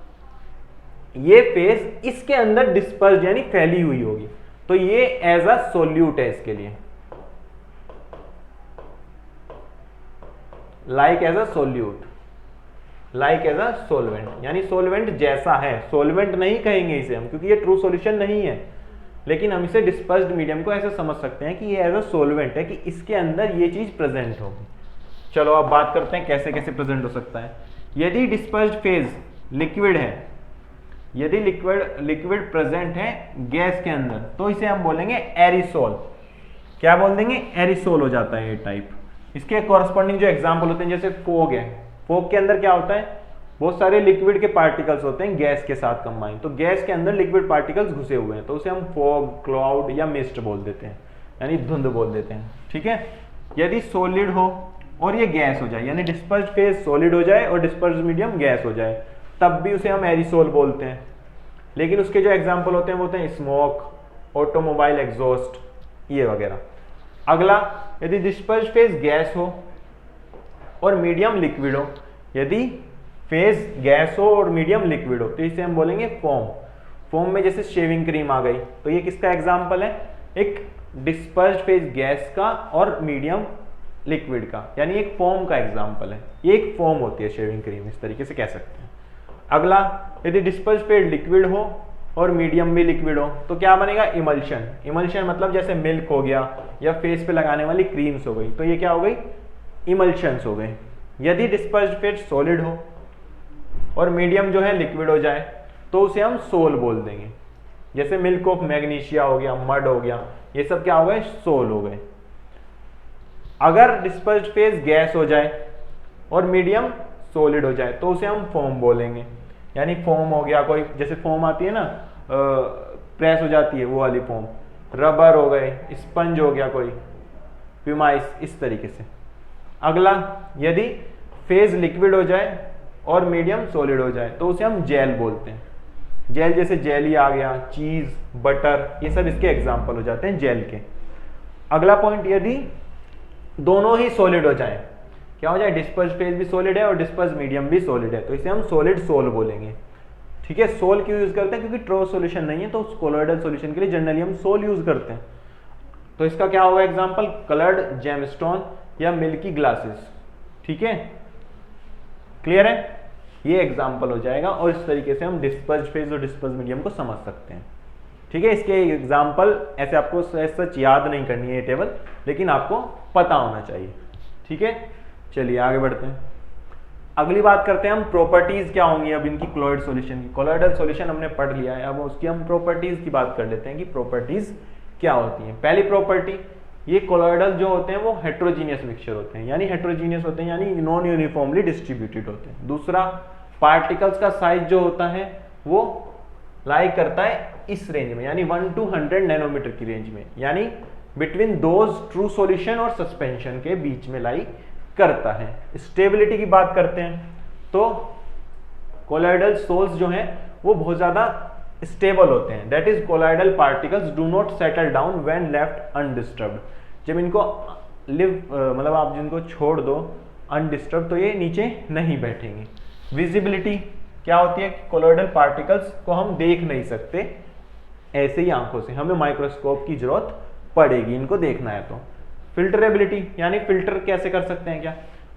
Speaker 1: ये फेज इसके अंदर डिस्पर्स्ड यानी फैली हुई होगी, तो ये एज अ सोल्यूट है इसके लिए, like as a solute, like as a solvent, यानी सोलवेंट जैसा है। सोलवेंट नहीं कहेंगे इसे हम, क्योंकि ये ट्रू सॉल्यूशन नहीं है, लेकिन हम इसे डिस्पर्स्ड मीडियम को ऐसे समझ सकते हैं कि ये एज अ सोलवेंट है, कि इसके अंदर ये चीज प्रेजेंट होगी। चलो अब बात करते हैं कैसे कैसे प्रेजेंट हो सकता है। यदि डिस्पर्स्ड फेज लिक्विड है, यदि लिक्विड प्रेजेंट है गैस के अंदर, तो इसे हम बोलेंगे एरिसोल। क्या बोल देंगे? एरिसोल हो जाता है ये टाइप। इसके कॉरस्पॉन्डिंग जो एग्जाम्पल होते हैं, जैसे फोग है, फोग के अंदर क्या होता है? बहुत सारे लिक्विड के पार्टिकल्स होते हैं गैस के साथ कंबाइन, तो गैस के अंदर लिक्विड पार्टिकल्स घुसे हुए हैं, तो उसे हम फॉग, क्लाउड या मिस्ट बोल देते हैं, यानी धुंध बोल देते हैं। ठीक है, यदि सॉलिड हो और ये गैस हो जाए, यानी डिस्पर्स्ड फेज सॉलिड हो जाए और डिस्पर्स्ड मीडियम गैस हो जाए, तब भी उसे हम एरिसोल बोलते हैं। लेकिन उसके जो एग्जाम्पल होते हैं वो होते हैं स्मोक, ऑटोमोबाइल एग्जॉस्ट, ये वगैरह। अगला, यदि डिस्पर्स्ड फेज गैस हो और मीडियम लिक्विड हो, यदि फेज गैस हो और मीडियम लिक्विड हो, तो इसे हम बोलेंगे फोम। फोम में जैसे शेविंग क्रीम आ गई, तो ये किसका एग्जाम्पल है? एक डिस्पर्स्ड फेज गैस का और मीडियम लिक्विड का, यानी एक फोम का एग्जाम्पल है। ये एक फोम होती है शेविंग क्रीम, इस तरीके से कह सकते हैं। अगला, यदि डिस्पर्स्ड फेज लिक्विड हो और मीडियम भी लिक्विड हो, तो क्या बनेगा? इमल्शन। इमल्शन मतलब जैसे मिल्क हो गया या फेस पे लगाने वाली क्रीम्स हो गई, तो ये क्या हो गई? इमल्शंस हो गए। यदि डिस्पर्स्ड फेज सॉलिड हो और मीडियम जो है लिक्विड हो जाए, तो उसे हम सोल बोल देंगे। जैसे मिल्क ऑफ मैग्नीशिया हो गया, मड हो गया, ये सब क्या हो गए? सोल हो गए। अगर डिस्पर्स्ड फेज गैस हो जाए और मीडियम सॉलिड हो जाए, तो उसे हम फोम बोलेंगे। यानी फोम हो गया कोई, जैसे फोम आती है ना, प्रेस हो जाती है, वो वाली फोम। रबर हो गए, स्पंज हो गया कोई, प्यूमाइस, इस तरीके से। अगला, यदि फेज लिक्विड हो जाए और मीडियम सॉलिड हो जाए, तो उसे हम जेल बोलते हैं। जेल जैसे जेली आ गया, चीज, बटर, ये सब इसके एग्जाम्पल हो जाते हैं जेल के। अगला पॉइंट, यदि दोनों ही सॉलिड हो जाए, क्या हो जाए? डिस्पर्स्ड फेज भी सॉलिड है और डिस्पर्स्ड मीडियम भी सॉलिड है, तो इसे हम सॉलिड सोल बोलेंगे। ठीक है, सोल क्यों यूज करते हैं? क्योंकि ट्रो सॉल्यूशन नहीं है, तो कोलोइडल सॉल्यूशन के लिए जनरली हम सोल यूज करते हैं। तो इसका क्या होगा एग्जाम्पल? कलर्ड जेमस्टोन या मिल्की ग्लासेस। ठीक है, क्लियर है? ये एग्जाम्पल हो जाएगा, और इस तरीके से हम डिस्पर्स्ड फेज और डिस्पर्स्ड मीडियम को समझ सकते हैं। ठीक है, इसके एग्जाम्पल ऐसे आपको सच याद नहीं करनी है ये टेबल, लेकिन आपको पता होना चाहिए। ठीक है, चलिए आगे बढ़ते हैं। अगली बात करते हैं हम प्रॉपर्टीज क्या होंगी अब इनकी कोलोइड सॉल्यूशन की। कोलोइडल सॉल्यूशन हमने पढ़ लिया है, अब उसकी हम प्रॉपर्टीज की बात कर लेते हैं कि प्रॉपर्टीज क्या होती हैं। पहली प्रॉपर्टी, ये कोलोइडल जो होते हैं वो हेट्रोजीनियस मिक्सचर होते हैं, यानी हेट्रोजीनियस होते हैं, यानी नॉन यूनिफॉर्मली डिस्ट्रीब्यूटेड होते हैं। दूसरा, पार्टिकल्स का साइज जो होता है वो लाई करता है इस रेंज में, यानी 1 to 100 नैनोमीटर की रेंज में, यानी बिटवीन दोज ट्रू सॉल्यूशन और सस्पेंशन के बीच में लाई करता है। स्टेबिलिटी की बात करते हैं, तो कोलोइडल सोल्स जो हैं वो बहुत ज्यादा स्टेबल होते हैं। That is colloidal particles do not settle down when left undisturbed. जब इनको मतलब आप जिनको छोड़ दो अनडिस्टर्ब, तो ये नीचे नहीं बैठेंगे। विजिबिलिटी क्या होती है? कोलोइडल पार्टिकल्स को हम देख नहीं सकते ऐसे ही आंखों से, हमें माइक्रोस्कोप की जरूरत पड़ेगी इनको देखना है तो। फिल्टरेबिलिटी, यानी फिल्टर कैसे कर सकते हैं क्या?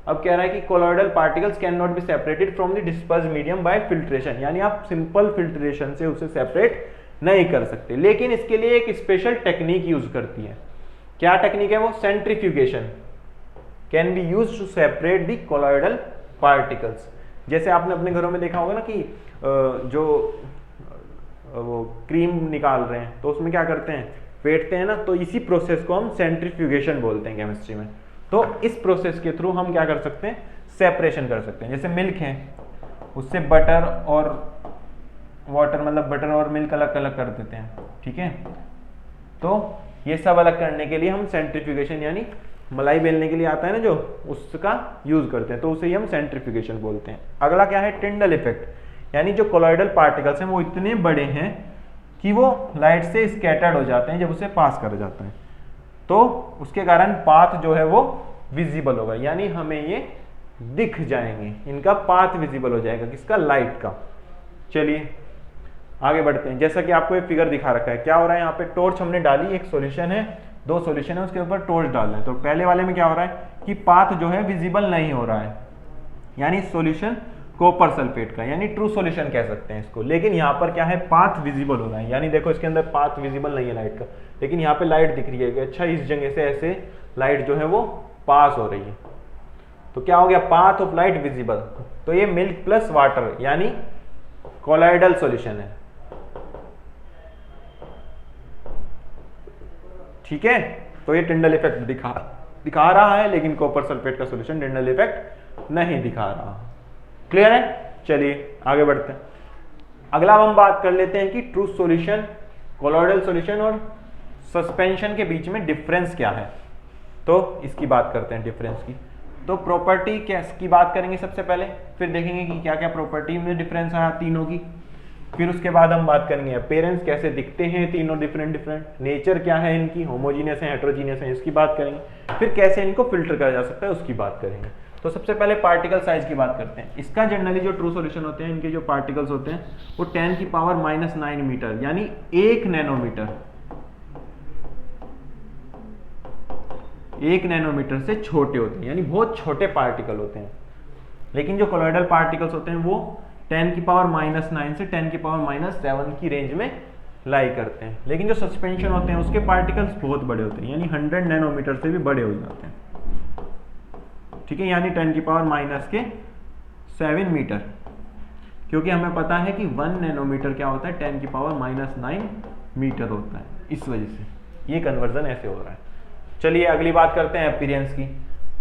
Speaker 1: अब कह रहा है कि colloidal particles can not be separated from the dispersed medium bye filtration, यानी आप सिंपल फिल्ट्रेशन से उसे सेपरेट नहीं कर सकते, लेकिन इसके लिए एक स्पेशल टेक्निक यूज करती है। क्या टेक्निक है वो? Centrifugation can be use to separate the colloidal particles. जैसे आपने अपने घरों में देखा होगा ना कि जो वो क्रीम निकाल रहे हैं, तो उसमें क्या करते हैं? फेंटते हैं ना, तो इसी प्रोसेस को हम सेंट्रीफ्यूगेशन बोलते हैं केमिस्ट्री में। तो इस प्रोसेस के थ्रू हम क्या कर सकते हैं? सेपरेशन कर सकते हैं। जैसे मिल्क है, उससे बटर और वाटर, मतलब बटर और मिल्क अलग अलग कर देते हैं। ठीक है, तो ये सब अलग करने के लिए हम सेंट्रीफ्यूगेशन, यानी मलाई बेलने के लिए आता है ना जो, उसका यूज करते हैं, तो उसे ही हम सेंट्रीफ्यूगेशन बोलते हैं। अगला क्या है? टिंडल इफेक्ट, यानी जो कोलोइडल पार्टिकल्स हैं वो इतने बड़े हैं कि वो लाइट से स्कैटर्ड हो जाते हैं जब उसे पास कर जाता है, तो उसके कारण पाथ जो है वो विजिबल होगा, यानी हमें ये दिख जाएंगे, इनका पाथ विजिबल हो जाएगा। किसका? लाइट का। चलिए आगे बढ़ते हैं। जैसा कि आपको ये फिगर दिखा रखा है, क्या हो रहा है यहाँ पे? टॉर्च हमने डाली, एक सॉल्यूशन है, दो सॉल्यूशन है, उसके ऊपर टॉर्च डाल रहे हैं। तो पहले वाले में क्या हो रहा है कि पाथ जो है विजिबल नहीं हो रहा है, यानी सॉल्यूशन कॉपर सल्फेट का, यानी ट्रू सॉल्यूशन कह सकते हैं इसको। लेकिन यहाँ पर क्या है? पाथ विजिबल हो रहा है, यानी देखो इसके अंदर पाथ विजिबल नहीं है लाइट का, लेकिन यहाँ पे लाइट दिख रही है कि अच्छा इस जगह से ऐसे लाइट जो है वो पास हो रही है, तो क्या हो गया? Path of light visible. तो ये मिल्क प्लस वाटर यानी कोलोइडल सॉल्यूशन है। ठीक है, तो ये टिंडल इफेक्ट दिखा रहा है, लेकिन कॉपर सल्फेट का सॉल्यूशन टिंडल इफेक्ट नहीं दिखा रहा। क्लियर है? चलिए आगे बढ़ते हैं। अगला हम बात कर लेते हैं कि ट्रू सॉल्यूशन, कोलॉइडल सॉल्यूशन और सस्पेंशन के बीच में डिफरेंस क्या है। तो इसकी बात करते हैं डिफरेंस की। तो प्रॉपर्टी की बात करेंगे सबसे पहले, फिर देखेंगे कि क्या क्या प्रॉपर्टी में डिफरेंस आया तीनों की। फिर उसके बाद हम बात करेंगे अपीयरेंस, कैसे दिखते हैं तीनों डिफरेंट, नेचर क्या है इनकी, होमोजीनियस है हेटेरोजीनियस है, इसकी बात करेंगे। फिर कैसे इनको फिल्टर करा जा सकता है उसकी बात करेंगे। तो सबसे पहले पार्टिकल साइज की बात करते हैं। इसका जनरली जो ट्रू सॉल्यूशन होते हैं, इनके जो पार्टिकल्स होते हैं वो 10⁻⁹ मीटर यानी 1 नैनोमीटर, 1 नैनोमीटर से छोटे होते हैं, यानी बहुत छोटे पार्टिकल होते हैं। लेकिन जो कोलॉइडल पार्टिकल्स होते हैं वो 10⁻⁹ से 10⁻⁷ की रेंज में लाई करते हैं। लेकिन जो सस्पेंशन होते हैं उसके पार्टिकल्स बहुत बड़े होते हैं, यानी 100 नैनोमीटर से भी बड़े हो जाते हैं। ठीक है, यानी 10⁻⁷ मीटर, क्योंकि हमें पता है कि 1 नैनोमीटर क्या होता है, 10⁻⁹ मीटर होता है, इस वजह से ये कन्वर्जन ऐसे हो रहा है। चलिए अगली बात करते हैं अपीयरेंस की।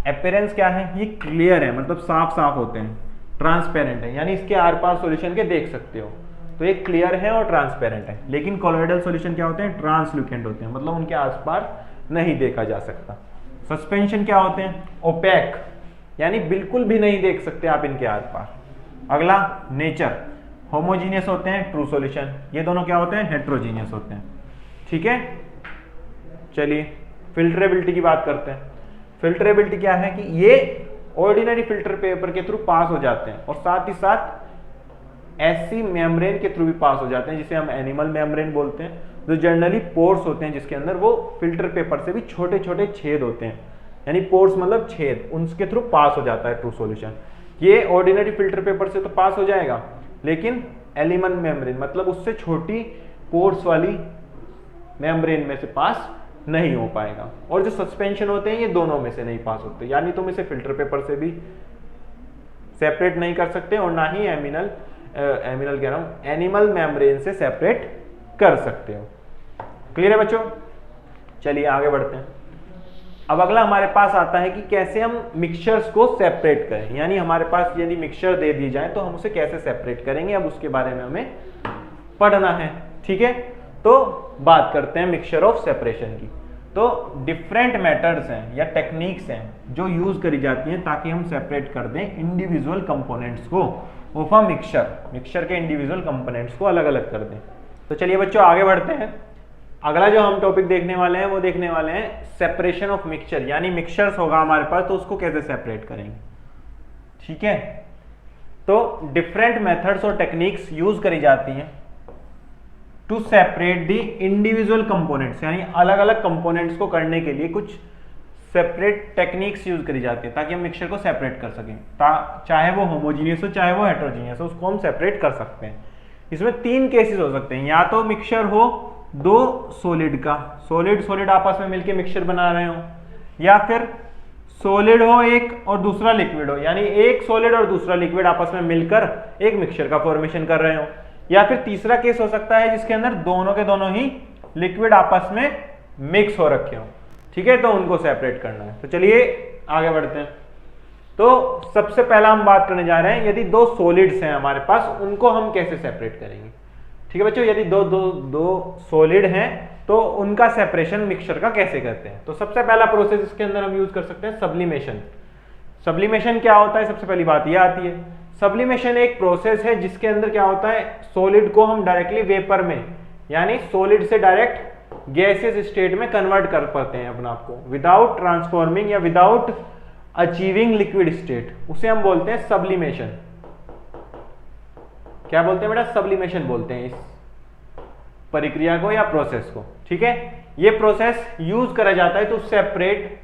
Speaker 1: अपीयरेंस क्या है, ये क्लियर है, मतलब साफ साफ होते हैं, ट्रांसपेरेंट है, यानी इसके आर पार सॉल्यूशन के देख सकते हो, तो ये क्लियर है और ट्रांसपेरेंट है। लेकिन कोलॉइडल सॉल्यूशन क्या होते हैं, ट्रांसल्यूकेंट होते हैं, मतलब उनके आस पार नहीं देखा जा सकता। सस्पेंशन क्या होते हैं, ओपेक, यानी बिल्कुल भी नहीं देख सकते आप इनके आर पार। अगला नेचर, होमोजीनियस होते हैं, ट्रू सॉल्यूशन। ये दोनों क्या होते हैं, हेटेरोजीनियस होते हैं। ठीक है, चलिए फिल्टरेबिलिटी की बात करते हैं। फिल्टरेबिलिटी क्या है कि ये ऑर्डिनरी फिल्टर पेपर के थ्रू पास हो जाते हैं और साथ ही साथ ऐसी मेम्ब्रेन के थ्रू भी पास हो जाते हैं जिसे हम एनिमल मेम्ब्रेन बोलते हैं, जो जनरली पोर्स होते हैं जिसके अंदर वो फिल्टर पेपर से भी छोटे छोटे छेद होते हैं, यानी पोर्स मतलब छेद, उनके थ्रू पास हो जाता है ट्रू सॉल्यूशन। ये ऑर्डिनरी फिल्टर पेपर से तो पास हो जाएगा, लेकिन एनिमल मेम्ब्रेन मतलब उससे छोटी पोर्स वाली मेम्ब्रेन में से पास नहीं हो पाएगा। और जो सस्पेंशन होते हैं ये दोनों में से नहीं पास होते, यानी तुम इसे फिल्टर पेपर से भी सेपरेट नहीं कर सकते और ना ही एनिमल मेम्ब्रेन से सेपरेट कर सकते हो। क्लियर है बच्चों, चलिए आगे बढ़ते हैं। अब अगला हमारे पास आता है कि कैसे हम मिक्सचर्स को सेपरेट करें, यानी हमारे पास यदि मिक्सचर दे दी जाए तो हम उसे कैसे सेपरेट करेंगे, अब उसके बारे में हमें पढ़ना है। ठीक है, तो बात करते हैं मिक्सचर ऑफ सेपरेशन की। तो डिफरेंट मेथड्स हैं या टेक्निक्स हैं जो यूज करी जाती हैं ताकि हम सेपरेट कर दें इंडिविजुअल कंपोनेंट्स को ऑफ अ मिक्सचर के इंडिविजुअल कंपोनेंट्स को अलग अलग कर दें। तो चलिए बच्चों आगे बढ़ते हैं। अगला जो हम टॉपिक देखने वाले हैं वो देखने वाले हैं सेपरेशन ऑफ मिक्सचर, यानी मिक्सचर्स होगा हमारे पास तो उसको कैसे सेपरेट करेंगे। ठीक है, तो डिफरेंट मेथड्स और टेक्निक्स यूज करी जाती हैं to separate the individual components, यानी अलग अलग कंपोनेंट्स को करने के लिए कुछ सेपरेट टेक्निक्स यूज करी जाती है ताकि हम मिक्सचर को सेपरेट कर सकें, चाहे वो होमोजीनियस हो चाहे वो हेटेरोजीनियस हो, उसको हम सेपरेट कर सकते हैं। इसमें 3 केसेस हो सकते हैं, या तो मिक्सचर हो 2 सॉलिड का, सॉलिड आपस में मिलकर मिक्सचर बना रहे हो, या फिर सॉलिड हो एक और दूसरा लिक्विड हो, यानी एक सॉलिड और दूसरा लिक्विड आपस में मिलकर एक मिक्सचर का फॉर्मेशन कर रहे हो, या फिर तीसरा केस हो सकता है जिसके अंदर दोनों के दोनों ही लिक्विड आपस में मिक्स हो रखे हो। ठीक है, तो उनको सेपरेट करना है। तो चलिए आगे बढ़ते हैं। तो सबसे पहला हम बात करने जा रहे हैं, यदि 2 सॉलिड्स हैं हमारे पास, उनको हम कैसे सेपरेट करेंगे। ठीक है बच्चों, यदि दो सॉलिड हैं तो उनका सेपरेशन मिक्सचर का कैसे करते हैं। तो सबसे पहला प्रोसेस इसके अंदर हम यूज कर सकते हैं सब्लिमेशन। सब्लिमेशन क्या होता है, सबसे पहली बात यह आती है, सब्लिमेशन एक प्रोसेस है जिसके अंदर क्या होता है, सॉलिड को हम डायरेक्टली वेपर में, यानी सॉलिड से डायरेक्ट गैसियस स्टेट में कन्वर्ट कर पाते हैं अपने आप को, विदाउट ट्रांसफॉर्मिंग या विदाउट अचीविंग लिक्विड स्टेट, उसे हम बोलते हैं सब्लिमेशन। क्या बोलते हैं बेटा, सब्लिमेशन बोलते हैं इस प्रक्रिया को या प्रोसेस को। ठीक है, ये प्रोसेस यूज करा जाता है टू सेपरेट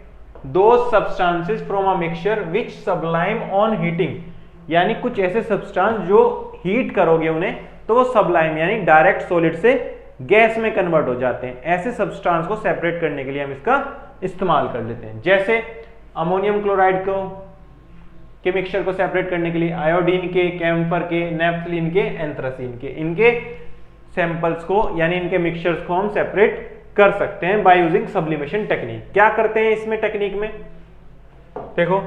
Speaker 1: दो substances from a mixture which sublime on heating, यानी कुछ ऐसे सब्सटेंस जो हीट करोगे उन्हें तो वो सब्लाइम यानी डायरेक्ट सॉलिड से गैस में कन्वर्ट हो जाते हैं। ऐसे सब्सटेंस को सेपरेट करने के लिए हम इसका इस्तेमाल कर लेते हैं, जैसे अमोनियम क्लोराइड को के मिक्सचर को सेपरेट करने के लिए आयोडीन के, कैम्फर के, नेफ्थलीन के, एंथ्रासीन के, इनके सैंपल्स को यानी इनके मिक्सचर्स को हम सेपरेट कर सकते हैं बाय यूजिंग सब्लिमेशन टेक्निक। क्या करते हैं इसमें टेक्निक में, देखो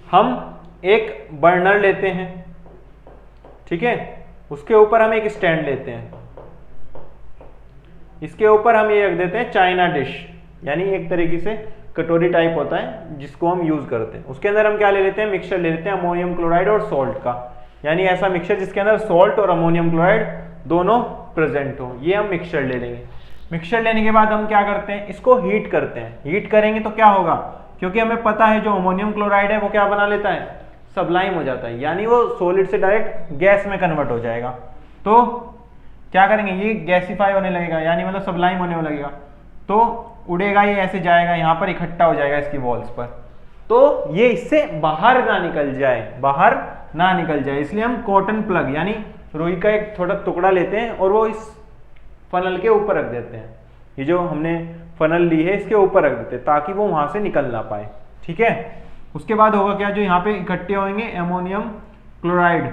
Speaker 1: हम एक बर्नर लेते हैं, ठीक है। उसके ऊपर हम एक स्टैंड लेते हैं, इसके ऊपर हम ये रख देते हैं चाइना डिश, यानी एक तरीके से कटोरी टाइप होता है जिसको हम यूज करते हैं। उसके अंदर हम क्या ले लेते हैं, मिक्सचर ले लेते हैं अमोनियम क्लोराइड और सॉल्ट का, यानी ऐसा मिक्सचर जिसके अंदर सॉल्ट और अमोनियम क्लोराइड दोनों प्रेजेंट हो, ये हम मिक्सचर ले लेंगे। मिक्सचर लेने के बाद हम क्या करते हैं, इसको हीट करते हैं। हीट करेंगे तो क्या होगा, क्योंकि हमें पता है जो अमोनियम क्लोराइड है वो क्या बना लेता है, सबलाइम हो जाता है, यानी वो सॉलिड से डायरेक्ट गैस में कन्वर्ट हो जाएगा। तो क्या करेंगे, ये गैसीफाई होने लगेगा, यानी मतलब सबलाइम होने लगेगा, तो उड़ेगा, ये ऐसे जाएगा, यहाँ पर इकट्ठा हो जाएगा इसकी वॉल्स पर, तो ये इससे बाहर ना निकल जाए, बाहर ना निकल जाए, इसलिए हम कॉटन प्लग यानी रुई का एक छोटा टुकड़ा लेते हैं और वो इस फनल के ऊपर रख देते हैं। ये जो हमने फनल ली है इसके ऊपर रख देते हैं ताकि वो वहां से निकल ना पाए, ठीक है। उसके बाद होगा क्या, जो यहाँ पे इकट्ठे होंगे अमोनियम क्लोराइड,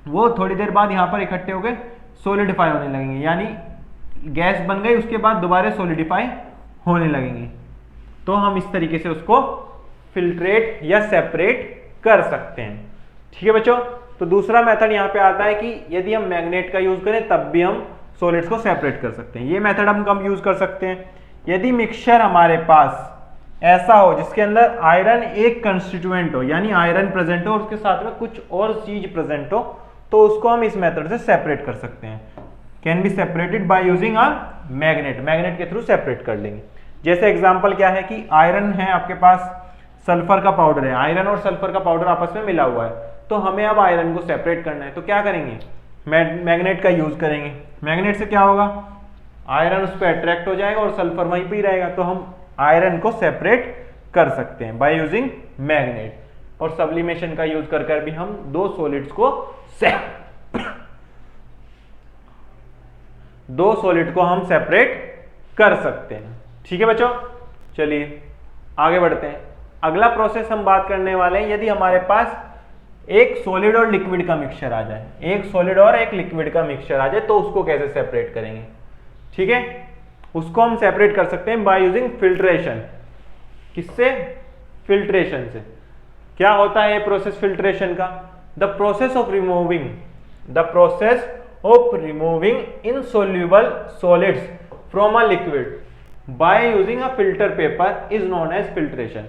Speaker 1: वो थोड़ी देर बाद यहाँ पर इकट्ठे होकर सोलिडिफाई होने लगेंगे, यानी गैस बन गई, उसके बाद दोबारा सोलिडिफाई होने लगेंगे। तो हम इस तरीके से उसको फिल्ट्रेट या सेपरेट कर सकते हैं, ठीक है बच्चों। तो दूसरा मेथड यहाँ पे आता है कि यदि हम मैग्नेट का यूज करें तब भी हम सॉलिड्स को सेपरेट कर सकते हैं। ये मेथड हम कब यूज कर सकते हैं, यदि मिक्सचर हमारे पास ऐसा हो जिसके अंदर आयरन एक कंस्टिट्यूएंट हो, यानी आयरन प्रेजेंट हो और उसके साथ में कुछ और चीज प्रेजेंट हो, तो उसको हम इस मेथड से सेपरेट कर सकते हैं। Can be separated by using a magnet, magnet के थ्रू सेपरेट कर लेंगे। जैसे एग्जांपल क्या है कि आयरन है आपके पास, सल्फर का पाउडर है, आयरन और सल्फर का पाउडर आपस में मिला हुआ है, तो हमें अब आयरन को सेपरेट करना है, तो क्या करेंगे, मैग्नेट का यूज करेंगे। मैग्नेट से क्या होगा, आयरन उस पर अट्रैक्ट हो जाएगा और सल्फर वहीं पे ही रहेगा, तो हम आयरन को सेपरेट कर सकते हैं बाय यूजिंग मैग्नेट। और सब्लिमेशन का यूज कर कर भी हम दो सॉलिड्स को हम सेपरेट कर सकते हैं, ठीक है बच्चों। चलिए आगे बढ़ते हैं। अगला प्रोसेस हम बात करने वाले हैं, यदि हमारे पास एक सॉलिड और लिक्विड का मिक्सचर आ जाए, एक सॉलिड और एक लिक्विड का मिक्सचर आ जाए, तो उसको कैसे सेपरेट करेंगे, ठीक है। उसको हम सेपरेट कर सकते हैं बाय यूजिंग फिल्ट्रेशन। किससे, फिल्ट्रेशन से। क्या होता है ये प्रोसेस फिल्ट्रेशन का, the process of removing insoluble solids from a liquid by using a filter paper is known as filtration.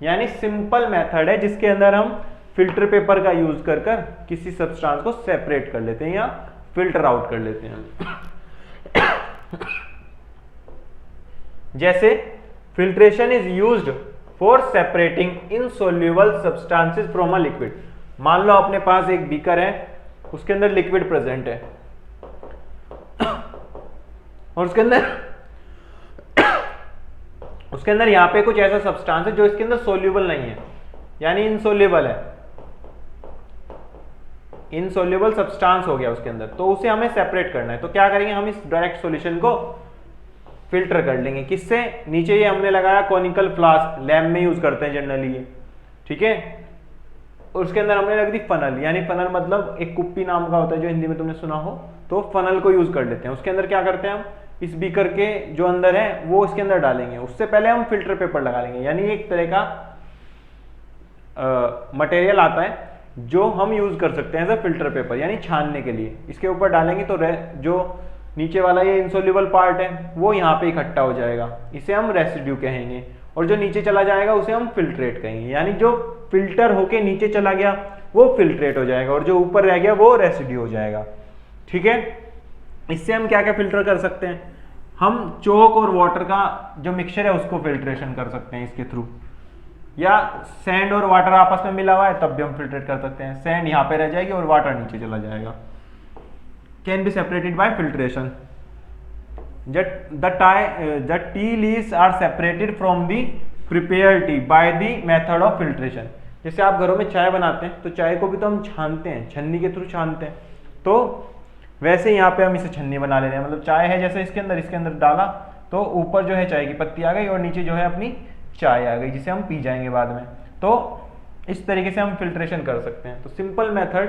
Speaker 1: यानी सिंपल मेथड है जिसके अंदर हम फिल्टर पेपर का यूज कर कर किसी सब्सटेंस को सेपरेट कर लेते हैं या फिल्टर आउट कर लेते हैं। जैसे filtration is used for separating insoluble substances from a liquid. मान लो अपने पास एक बीकर है, उसके अंदर लिक्विड प्रेजेंट है और उसके अंदर यहाँ पे कुछ ऐसा सब्सटेंस है जो इसके अंदर सोल्यूबल नहीं है, यानी इनसोल्यूबल है, इनसोल्यूबल सब्सटेंस हो गया उसके अंदर, तो उसे हमें सेपरेट करना है। तो क्या करेंगे, हम इस डायरेक्ट सॉल्यूशन को फिल्टर कर लेंगे। किससे, नीचे ये हमने लगाया कॉनिकल फ्लास्क, लैब में यूज करते हैं जनरली ये, ठीक है। और उसके अंदर हमने लग दी फनल, यानी फनल मतलब एक कुप्पी नाम का होता है जो हिंदी में तुमने सुना हो, तो फनल को यूज कर लेते हैं। उसके अंदर क्या करते हैं, हम इस बीकर के जो अंदर है वो इसके अंदर डालेंगे। उससे पहले हम फिल्टर पेपर लगा लेंगे, यानी एक तरह का मटेरियल आता है जो हम यूज कर सकते हैं एज अ फिल्टर पेपर, यानी छानने के लिए। इसके ऊपर डालेंगे तो जो नीचे वाला ये इनसोल्यूबल पार्ट है वो यहाँ पे इकट्ठा हो जाएगा, इसे हम रेसिड्यू कहेंगे, और जो नीचे चला जाएगा उसे हम फिल्ट्रेट कहेंगे। यानी जो फिल्टर होके नीचे चला गया वो फिल्ट्रेट हो जाएगा और जो ऊपर रह गया वो रेसिड्यू हो जाएगा, ठीक है। इससे हम क्या क्या फिल्टर कर सकते हैं, हम चोक और वाटर का जो मिक्सचर है उसको फिल्ट्रेशन कर सकते हैं इसके थ्रू, या सैंड और वाटर आपस में मिला हुआ है तब भी हम फिल्ट्रेट कर सकते हैं। सैंड यहाँ पे रह जाएगी और वाटर नीचे चला जाएगा। Can be separated bye filtration. The tea leaves are separated from the prepared tea by the method of filtration। जैसे आप घरों में चाय बनाते हैं तो चाय को भी तो हम छानते हैं, छन्नी के थ्रू छानते हैं, तो वैसे यहाँ पे हम इसे छन्नी बना ले रहे हैं। मतलब चाय है जैसे इसके अंदर डाला तो ऊपर जो है चाय की पत्ती आ गई और नीचे जो है अपनी चाय आ गई, जिसे हम पी जाएंगे बाद में। तो इस तरीके से हम फिल्ट्रेशन कर सकते हैं। तो सिंपल मेथड,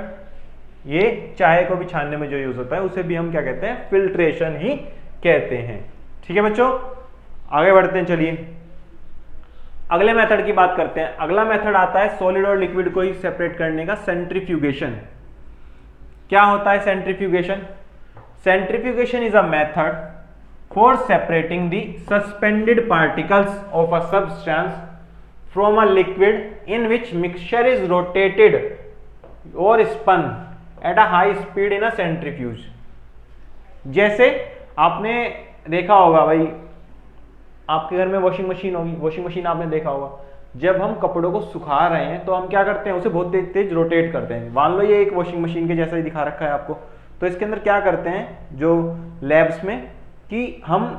Speaker 1: ये चाय को भी छानने में जो यूज होता है उसे भी हम क्या कहते हैं, फिल्ट्रेशन ही कहते हैं, ठीक है बच्चों। आगे बढ़ते हैं, चलिए अगले मेथड की बात करते हैं। अगला मेथड आता है सॉलिड और लिक्विड को ही सेपरेट करने का, सेंट्रीफ्यूगेशन। क्या होता है centrifugation? Centrifugation is a method for separating the suspended particles of a substance from a liquid in which mixture is rotated और spun at a high speed in a centrifuge. जैसे आपने देखा होगा भाई, आपके घर में वॉशिंग मशीन होगी, वॉशिंग मशीन आपने देखा होगा, जब हम कपड़ों को सुखा रहे हैं तो हम क्या करते हैं, उसे बहुत तेज तेज रोटेट करते हैं। मान लो ये एक वॉशिंग मशीन के जैसा ही दिखा रखा है आपको, तो इसके अंदर क्या करते हैं जो लैब्स में कि हम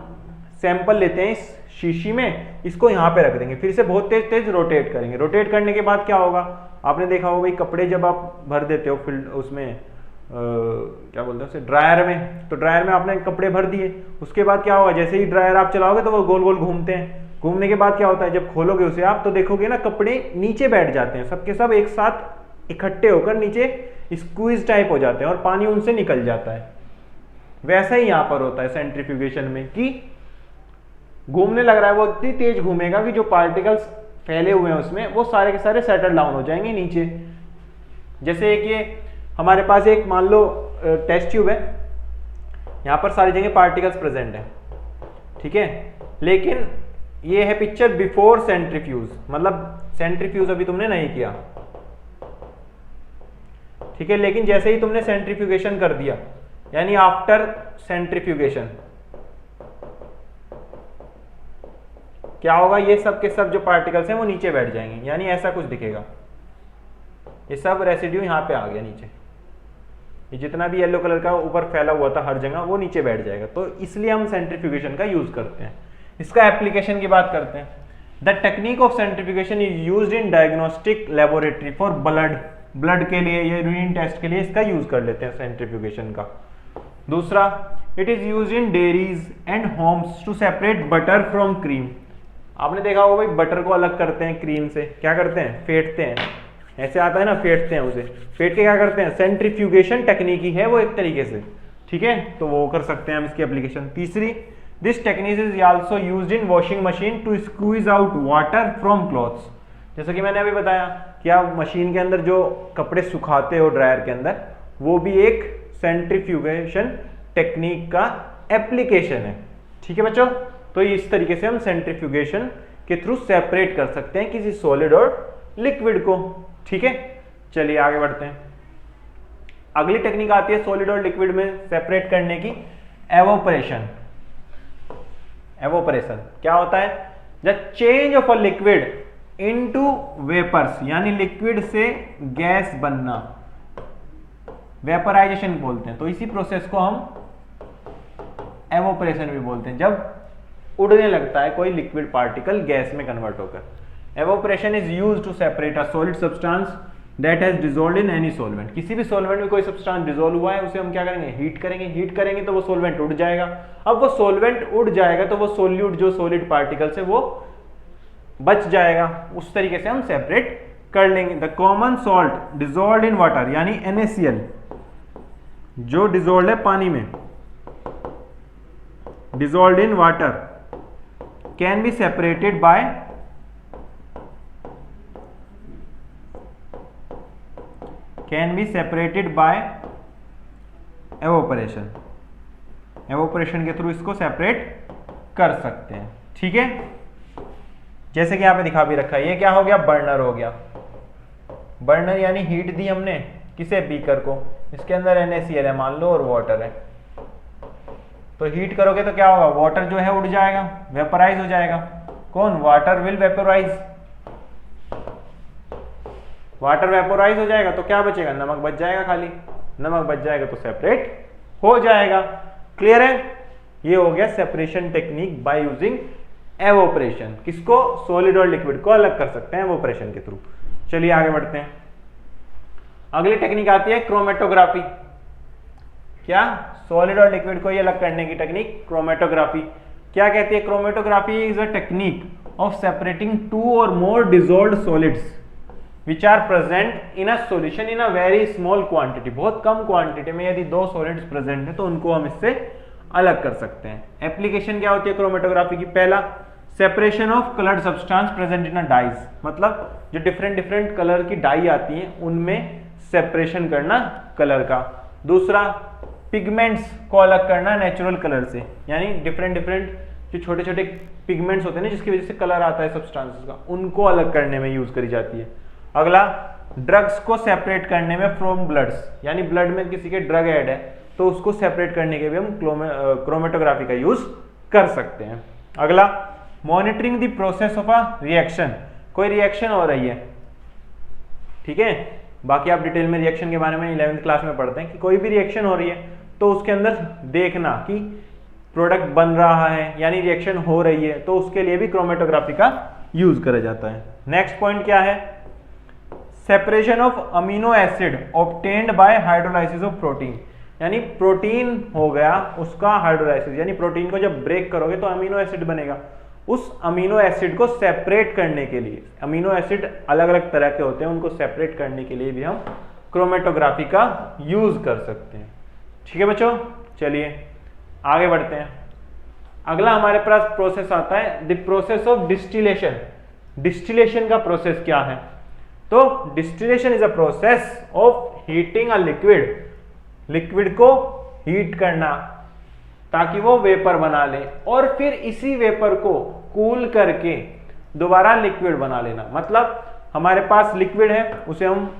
Speaker 1: सैंपल लेते हैं इस शीशी में, इसको यहाँ पे रख देंगे, फिर इसे बहुत तेज तेज रोटेट करेंगे। रोटेट करने के बाद क्या होगा, आपने देखा होगा भाई कपड़े जब आप भर देते हो फिल्ड उसमें क्या बोलते हैं उसे, ड्रायर में, तो ड्रायर में आपने कपड़े भर दिए, उसके बाद क्या होगा, जैसे ही ड्रायर आप चलाओगे तो वो गोल गोल घूमते हैं। घूमने के बाद क्या होता है, जब खोलोगे उसे आप तो देखोगे ना कपड़े नीचे बैठ जाते हैं, सबके सब एक साथ इकट्ठे होकर नीचे स्क्वीज टाइप हो जाते हैं और पानी उनसे निकल जाता है। वैसा ही यहाँ पर होता है सेंट्रीफ्यूगेशन में कि घूमने लग रहा है, वो इतनी तेज घूमेगा कि जो पार्टिकल्स फैले हुए हैं उसमें वो सारे के सारे सेटल डाउन हो जाएंगे नीचे। जैसे एक ये हमारे पास एक मान लो टेस्ट ट्यूब है, यहाँ पर सारी जगह पार्टिकल्स प्रेजेंट है, ठीक है, लेकिन ये है पिक्चर बिफोर सेंट्रीफ्यूज, मतलब सेंट्रीफ्यूज अभी तुमने नहीं किया, ठीक है, लेकिन जैसे ही तुमने सेंट्रीफ्यूगेशन कर दिया यानी आफ्टर सेंट्रीफ्यूगेशन क्या होगा, ये सब के सब जो पार्टिकल्स हैं वो नीचे बैठ जाएंगे, यानी ऐसा कुछ दिखेगा, ये सब रेसिड्यू यहाँ पे आ गया नीचे, ये जितना भी येलो कलर का ऊपर फैला हुआ था हर जगह वो नीचे बैठ जाएगा। तो इसलिए हम सेंट्रीफ्यूगेशन का यूज करते हैं। इसका एप्लीकेशन की बात करते हैं। The technique of centrifugation is used in diagnostic laboratory for blood के लिए या यूरिन टेस्ट के लिए इसका यूज कर लेते हैं सेंट्रीफ्यूगेशन का। दूसरा, it is used in dairies and homes to separate butter from cream. आपने देखा होगा भाई बटर को अलग करते हैं क्रीम से, क्या करते हैं, फेंटते हैं, ऐसे आता है ना, फेंटते हैं उसे, फेंट के क्या करते हैं, सेंट्रीफ्यूगेशन टेक्निक ही है वो एक तरीके से, ठीक है, तो वो कर सकते हैं हम इसकी एप्लीकेशन। तीसरी, this technique is also used in washing machine to squeeze out water from clothes. जैसा कि मैंने अभी बताया कि आप मशीन के अंदर जो कपड़े सुखाते हो ड्रायर के अंदर, वो भी एक सेंट्रीफ्यूगेशन टेक्निक का एप्लीकेशन है, ठीक है बच्चों। तो इस तरीके से हम सेंट्रीफ्यूगेशन के थ्रू सेपरेट कर सकते हैं किसी सॉलिड और लिक्विड को, ठीक है। चलिए आगे बढ़ते हैं। अगली टेक्निक आती है सॉलिड और लिक्विड में सेपरेट करने की, एवोपरेशन। एवोपरेशन क्या होता है, the change of a liquid into vapours, यानी लिक्विड से गैस बनना, वेपराइजेशन बोलते हैं। तो इसी प्रोसेस को हम एवोपरेशन भी बोलते हैं, जब उड़ने लगता है कोई लिक्विड पार्टिकल गैस में कन्वर्ट होकर। Evaporation is used to separate a solid substance that has dissolved in any solvent. किसी भी सॉल्वेंट में कोई सब्सटेंस डिसॉल्व हुआ है, उसे हम क्या करेंगे, हीट करेंगे। हीट करेंगे तो वो सॉल्वेंट उड़ जाएगा। अब वो सॉल्वेंट उड़ जाएगा तो वो सोल्यूट जो सॉलिड पार्टिकल्स है वो बच जाएगा। उस तरीके से हम सेपरेट कर लेंगे। The common salt dissolved in water, यानी NaCl जो डिसॉल्व्ड है पानी में, dissolved in water can be separated by evaporation। evaporation के थ्रू इसको सेपरेट कर सकते हैं, ठीक है। जैसे कि यहाँ पे दिखा भी रखा है, ये क्या हो गया, बर्नर हो गया। बर्नर यानी हीट दी हमने किसे, बीकर को, इसके अंदर NaCl है मान लो और वाटर है, तो हीट करोगे तो क्या होगा, वाटर जो है उड़ जाएगा, वेपराइज हो जाएगा। कौन, water will vaporise, water vaporise हो जाएगा तो क्या बचेगा, नमक बच जाएगा, खाली नमक बच जाएगा तो सेपरेट हो जाएगा। क्लियर है, ये हो गया separation technique by using evaporation. किसको, सॉलिड और लिक्विड को अलग कर सकते हैं एवोपरेशन के थ्रू। चलिए आगे बढ़ते हैं। अगली टेक्निक आती है क्रोमेटोग्राफी। क्या, सॉलिड और लिक्विड को ये अलग करने की टेक्निक क्रोमेटोग्राफी। क्या कहती है, chromatography is a technique of separating two or more dissolved solids which are present in a solution in a very small quantity. बहुत कम क्वांटिटी में यदि दो सॉलिड्स प्रेजेंट है तो उनको हम इससे अलग कर सकते हैं। एप्लीकेशन क्या होती है क्रोमेटोग्राफी की, पहला, separation of coloured substance present in a dyes, मतलब जो डिफरेंट डिफरेंट कलर की डाई आती हैं उनमें सेपरेशन करना कलर का। दूसरा पिगमेंट्स को अलग करना नेचुरल कलर से, यानी डिफरेंट डिफरेंट जो छोटे छोटे पिगमेंट्स होते हैं ना जिसकी वजह से कलर आता है सब्सटेंसेस का, उनको अलग करने में यूज करी जाती है। अगला ड्रग्स को सेपरेट करने में फ्रॉम ब्लड्स, यानी ब्लड में किसी के ड्रग ऐड है तो उसको सेपरेट करने के भी हम क्रोमेटोग्राफी का यूज कर सकते हैं। अगला monitoring the process of a reaction, कोई रिएक्शन हो रही है, ठीक है, बाकी आप डिटेल में रिएक्शन के बारे में 11th क्लास में पढ़ते हैं कि कोई भी रिएक्शन हो रही है तो उसके अंदर देखना कि प्रोडक्ट बन रहा है यानी रिएक्शन हो रही है, तो उसके लिए भी क्रोमेटोग्राफी का यूज करा जाता है। नेक्स्ट पॉइंट क्या है, separation of amino acid obtained by hydrolysis of protein, यानी प्रोटीन हो गया उसका हाइड्रोलाइसिस, यानी प्रोटीन को जब ब्रेक करोगे तो अमीनो एसिड बनेगा, उस अमीनो एसिड को सेपरेट करने के लिए, अमीनो एसिड अलग अलग तरह के होते हैं, उनको सेपरेट करने के लिए भी हम क्रोमेटोग्राफी का यूज कर सकते हैं। ठीक है बच्चों, चलिए आगे बढ़ते हैं। अगला हमारे पास प्रोसेस आता है the process of distillation. Distillation का प्रोसेस क्या है, तो distillation is a process of heating a liquid, liquid को हीट करना ताकि वो वेपर बना ले और फिर इसी वेपर को कूल करके दोबारा लिक्विड बना लेना। मतलब हमारे पास लिक्विड है उसे हम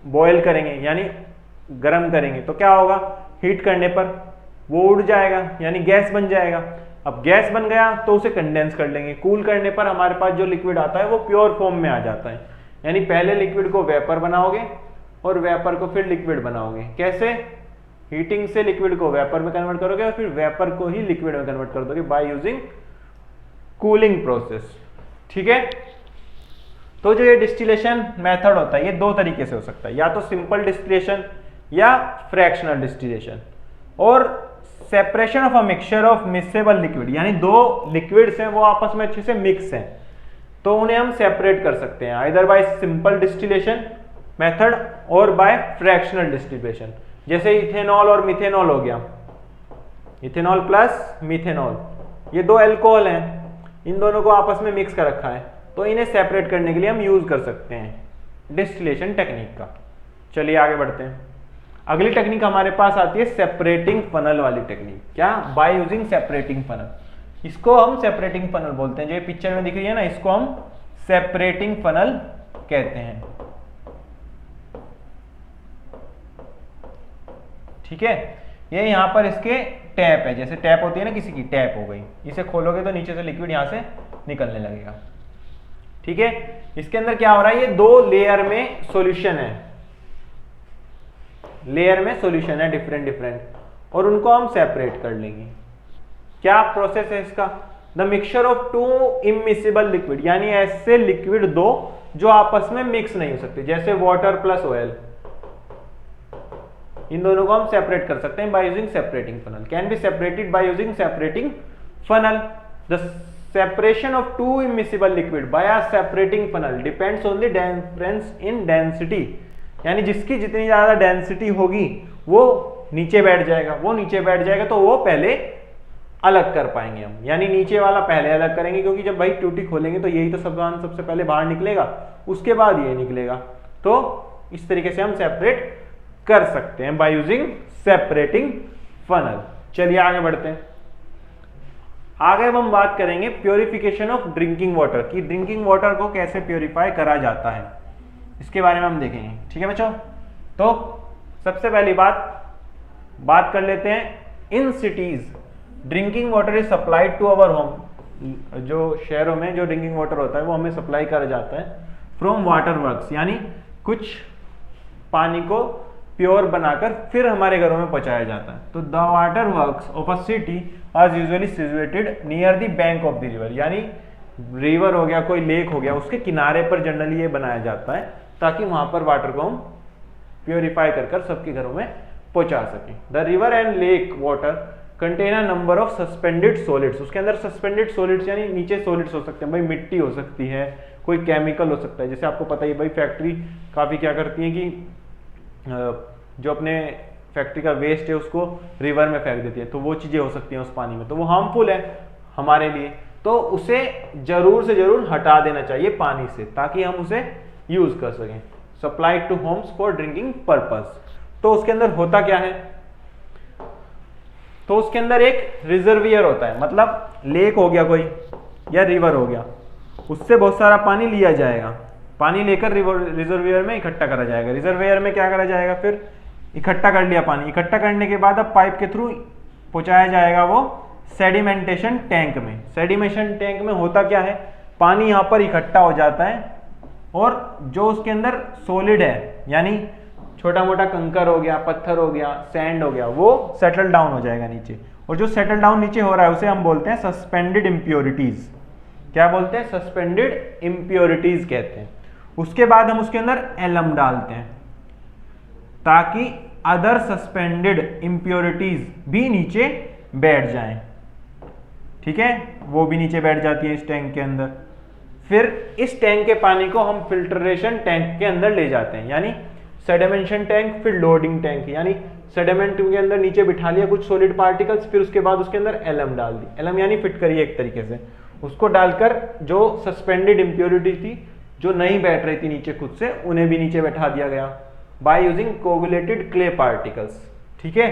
Speaker 1: बॉयल करेंगे यानी गर्म करेंगे तो क्या होगा, हीट करने पर वो उड़ जाएगा यानी गैस बन जाएगा। अब गैस बन गया तो उसे कंडेंस कर लेंगे, कूल करने पर हमारे पास जो लिक्विड आता है वो प्योर फॉर्म में आ जाता है, यानी पहले लिक्विड को वेपर बनाओगे और वेपर को फिर लिक्विड बनाओगे। कैसे, हीटिंग से लिक्विड को वेपर में कन्वर्ट करोगे और फिर वेपर को ही लिक्विड में कन्वर्ट कर दोगे बाय यूजिंग कूलिंग प्रोसेस। ठीक है, तो जो ये डिस्टिलेशन मेथड होता है ये दो तरीके से हो सकता है, या तो सिंपल डिस्टिलेशन या फ्रैक्शनल डिस्टिलेशन। और separation of a mixture of miscible liquid, यानी दो लिक्विड्स हैं वो आपस में अच्छे से मिक्स हैं तो उन्हें हम सेपरेट कर सकते हैं either bye simple distillation method और बाय फ्रैक्शनल डिस्टिलेशन। जैसे इथेनॉल और मिथेनॉल हो गया, इथेनॉल प्लस मिथेनॉल, ये दो अल्कोहल हैं, इन दोनों को आपस में मिक्स कर रखा है तो इन्हें सेपरेट करने के लिए हम यूज कर सकते हैं डिस्टिलेशन टेक्निक का। चलिए आगे बढ़ते हैं। अगली टेक्निक हमारे पास आती है सेपरेटिंग फनल वाली टेक्निक। क्या, बाय यूजिंग सेपरेटिंग फनल, इसको हम सेपरेटिंग फनल बोलते हैं। जो ये पिक्चर में दिख रही है ना, इसको हम सेपरेटिंग फनल कहते हैं। ठीक है, ये यहां पर इसके टैप है, जैसे टैप होती है ना किसी की, टैप हो गई, इसे खोलोगे तो नीचे से लिक्विड यहां से निकलने लगेगा। ठीक है, इसके अंदर क्या हो रहा है, ये दो लेयर में सॉल्यूशन है, लेयर में सॉल्यूशन है डिफरेंट डिफरेंट, और उनको हम सेपरेट कर लेंगे। क्या प्रोसेस है इसका, the mixture of to immiscible liquid, यानी ऐसे लिक्विड दो जो आपस में मिक्स नहीं हो सकते, जैसे वाटर प्लस ऑयल, इन दोनों को हम सेपरेट कर सकते हैं by using separating funnel, can be separated by using separating funnel. The separation of to immiscible liquid bye a separating funnel depends on the difference in density, यानी जिसकी जितनी ज्यादा डेंसिटी होगी वो नीचे बैठ जाएगा, वो नीचे बैठ जाएगा तो वो पहले अलग कर पाएंगे हम, यानी नीचे वाला पहले अलग करेंगे क्योंकि जब भाई टूटी खोलेंगे तो यही तो सामान सबसे पहले बाहर निकलेगा, उसके बाद ये निकलेगा। तो इस तरीके से हम सेपरेट कर सकते हैं बाय यूजिंग सेपरेटिंग फनल। चलिए आगे बढ़ते हैं। आगे हम बात करेंगे प्योरिफिकेशन ऑफ ड्रिंकिंग वाटर की, ड्रिंकिंग वाटर को कैसे प्योरीफाई करा जाता है इसके बारे में हम देखेंगे। ठीक है बच्चों, तो सबसे पहली बात कर लेते हैं। In cities drinking water is supplied to our home, जो शहरों में जो ड्रिंकिंग वाटर होता है वो हमें सप्लाई करा जाता है फ्रॉम वाटर वर्क्स, यानी कुछ पानी को प्योर बनाकर फिर हमारे घरों में पहुंचाया जाता है। तो the water works of a city are usually situated near the bank of the river, यानी रिवर हो गया, कोई लेक हो गया, उसके किनारे पर जनरली ये बनाया जाता है ताकि वहां पर वाटर को हम प्योरीफाई कर सबके घरों में पहुंचा सकें। The river and lake water contain a number of suspended solids, उसके अंदर सस्पेंडेड सॉलिड्स यानी नीचे सॉलिड्स हो सकते हैं, भाई मिट्टी हो सकती है, कोई केमिकल हो सकता है। जैसे आपको पता ही भाई फैक्ट्री काफी क्या करती है कि जो अपने फैक्ट्री का वेस्ट है उसको रिवर में फेंक देती है, तो वो चीजें हो सकती हैं उस पानी में, तो वो हार्मफुल है हमारे लिए, तो उसे जरूर से जरूर हटा देना चाहिए पानी से ताकि हम उसे यूज कर सकें। Supplied to homes for drinking purpose, तो उसके अंदर होता क्या है, तो उसके अंदर एक रिजर्वियर होता है, मतलब लेक हो गया कोई या रिवर हो गया, उससे बहुत सारा पानी लिया जाएगा, पानी लेकर रिजर्वियर में इकट्ठा करा जाएगा। रिजर्वियर में क्या करा जाएगा, फिर इकट्ठा कर लिया पानी, इकट्ठा करने के बाद अब पाइप के थ्रू पहुंचाया जाएगा वो सेडिमेंटेशन टैंक में। सेडिमेशन टैंक में होता क्या है, पानी यहाँ पर इकट्ठा हो जाता है और जो उसके अंदर सॉलिड है, यानी छोटा मोटा कंकर हो गया, पत्थर हो गया, सैंड हो गया, वो सेटल डाउन हो जाएगा नीचे। और जो सेटल डाउन नीचे हो रहा है उसे हम बोलते हैं सस्पेंडेड इम्प्योरिटीज। क्या बोलते हैं, सस्पेंडेड इम्प्योरिटीज कहते हैं। उसके बाद हम उसके अंदर एलम डालते हैं ताकि अदर सस्पेंडेड इम्प्योरिटीज भी नीचे बैठ जाएं। ठीक है, वो भी नीचे बैठ जाती है इस टैंक के अंदर। फिर इस टैंक के पानी को हम फिल्ट्रेशन टैंक के अंदर ले जाते हैं, यानी सेडिमेंटेशन टैंक, फिर लोडिंग टैंक, यानी सेडिमेंट के अंदर नीचे बिठा लिया कुछ सॉलिड पार्टिकल्स, फिर उसके बाद उसके अंदर एलम डाल दी। एलम यानी फिट करिए एक तरीके से, उसको डालकर जो सस्पेंडेड इम्प्योरिटी थी, जो नहीं बैठ रही थी नीचे खुद से, उन्हें भी नीचे बैठा दिया गया by using coagulated clay particles. ठीक है,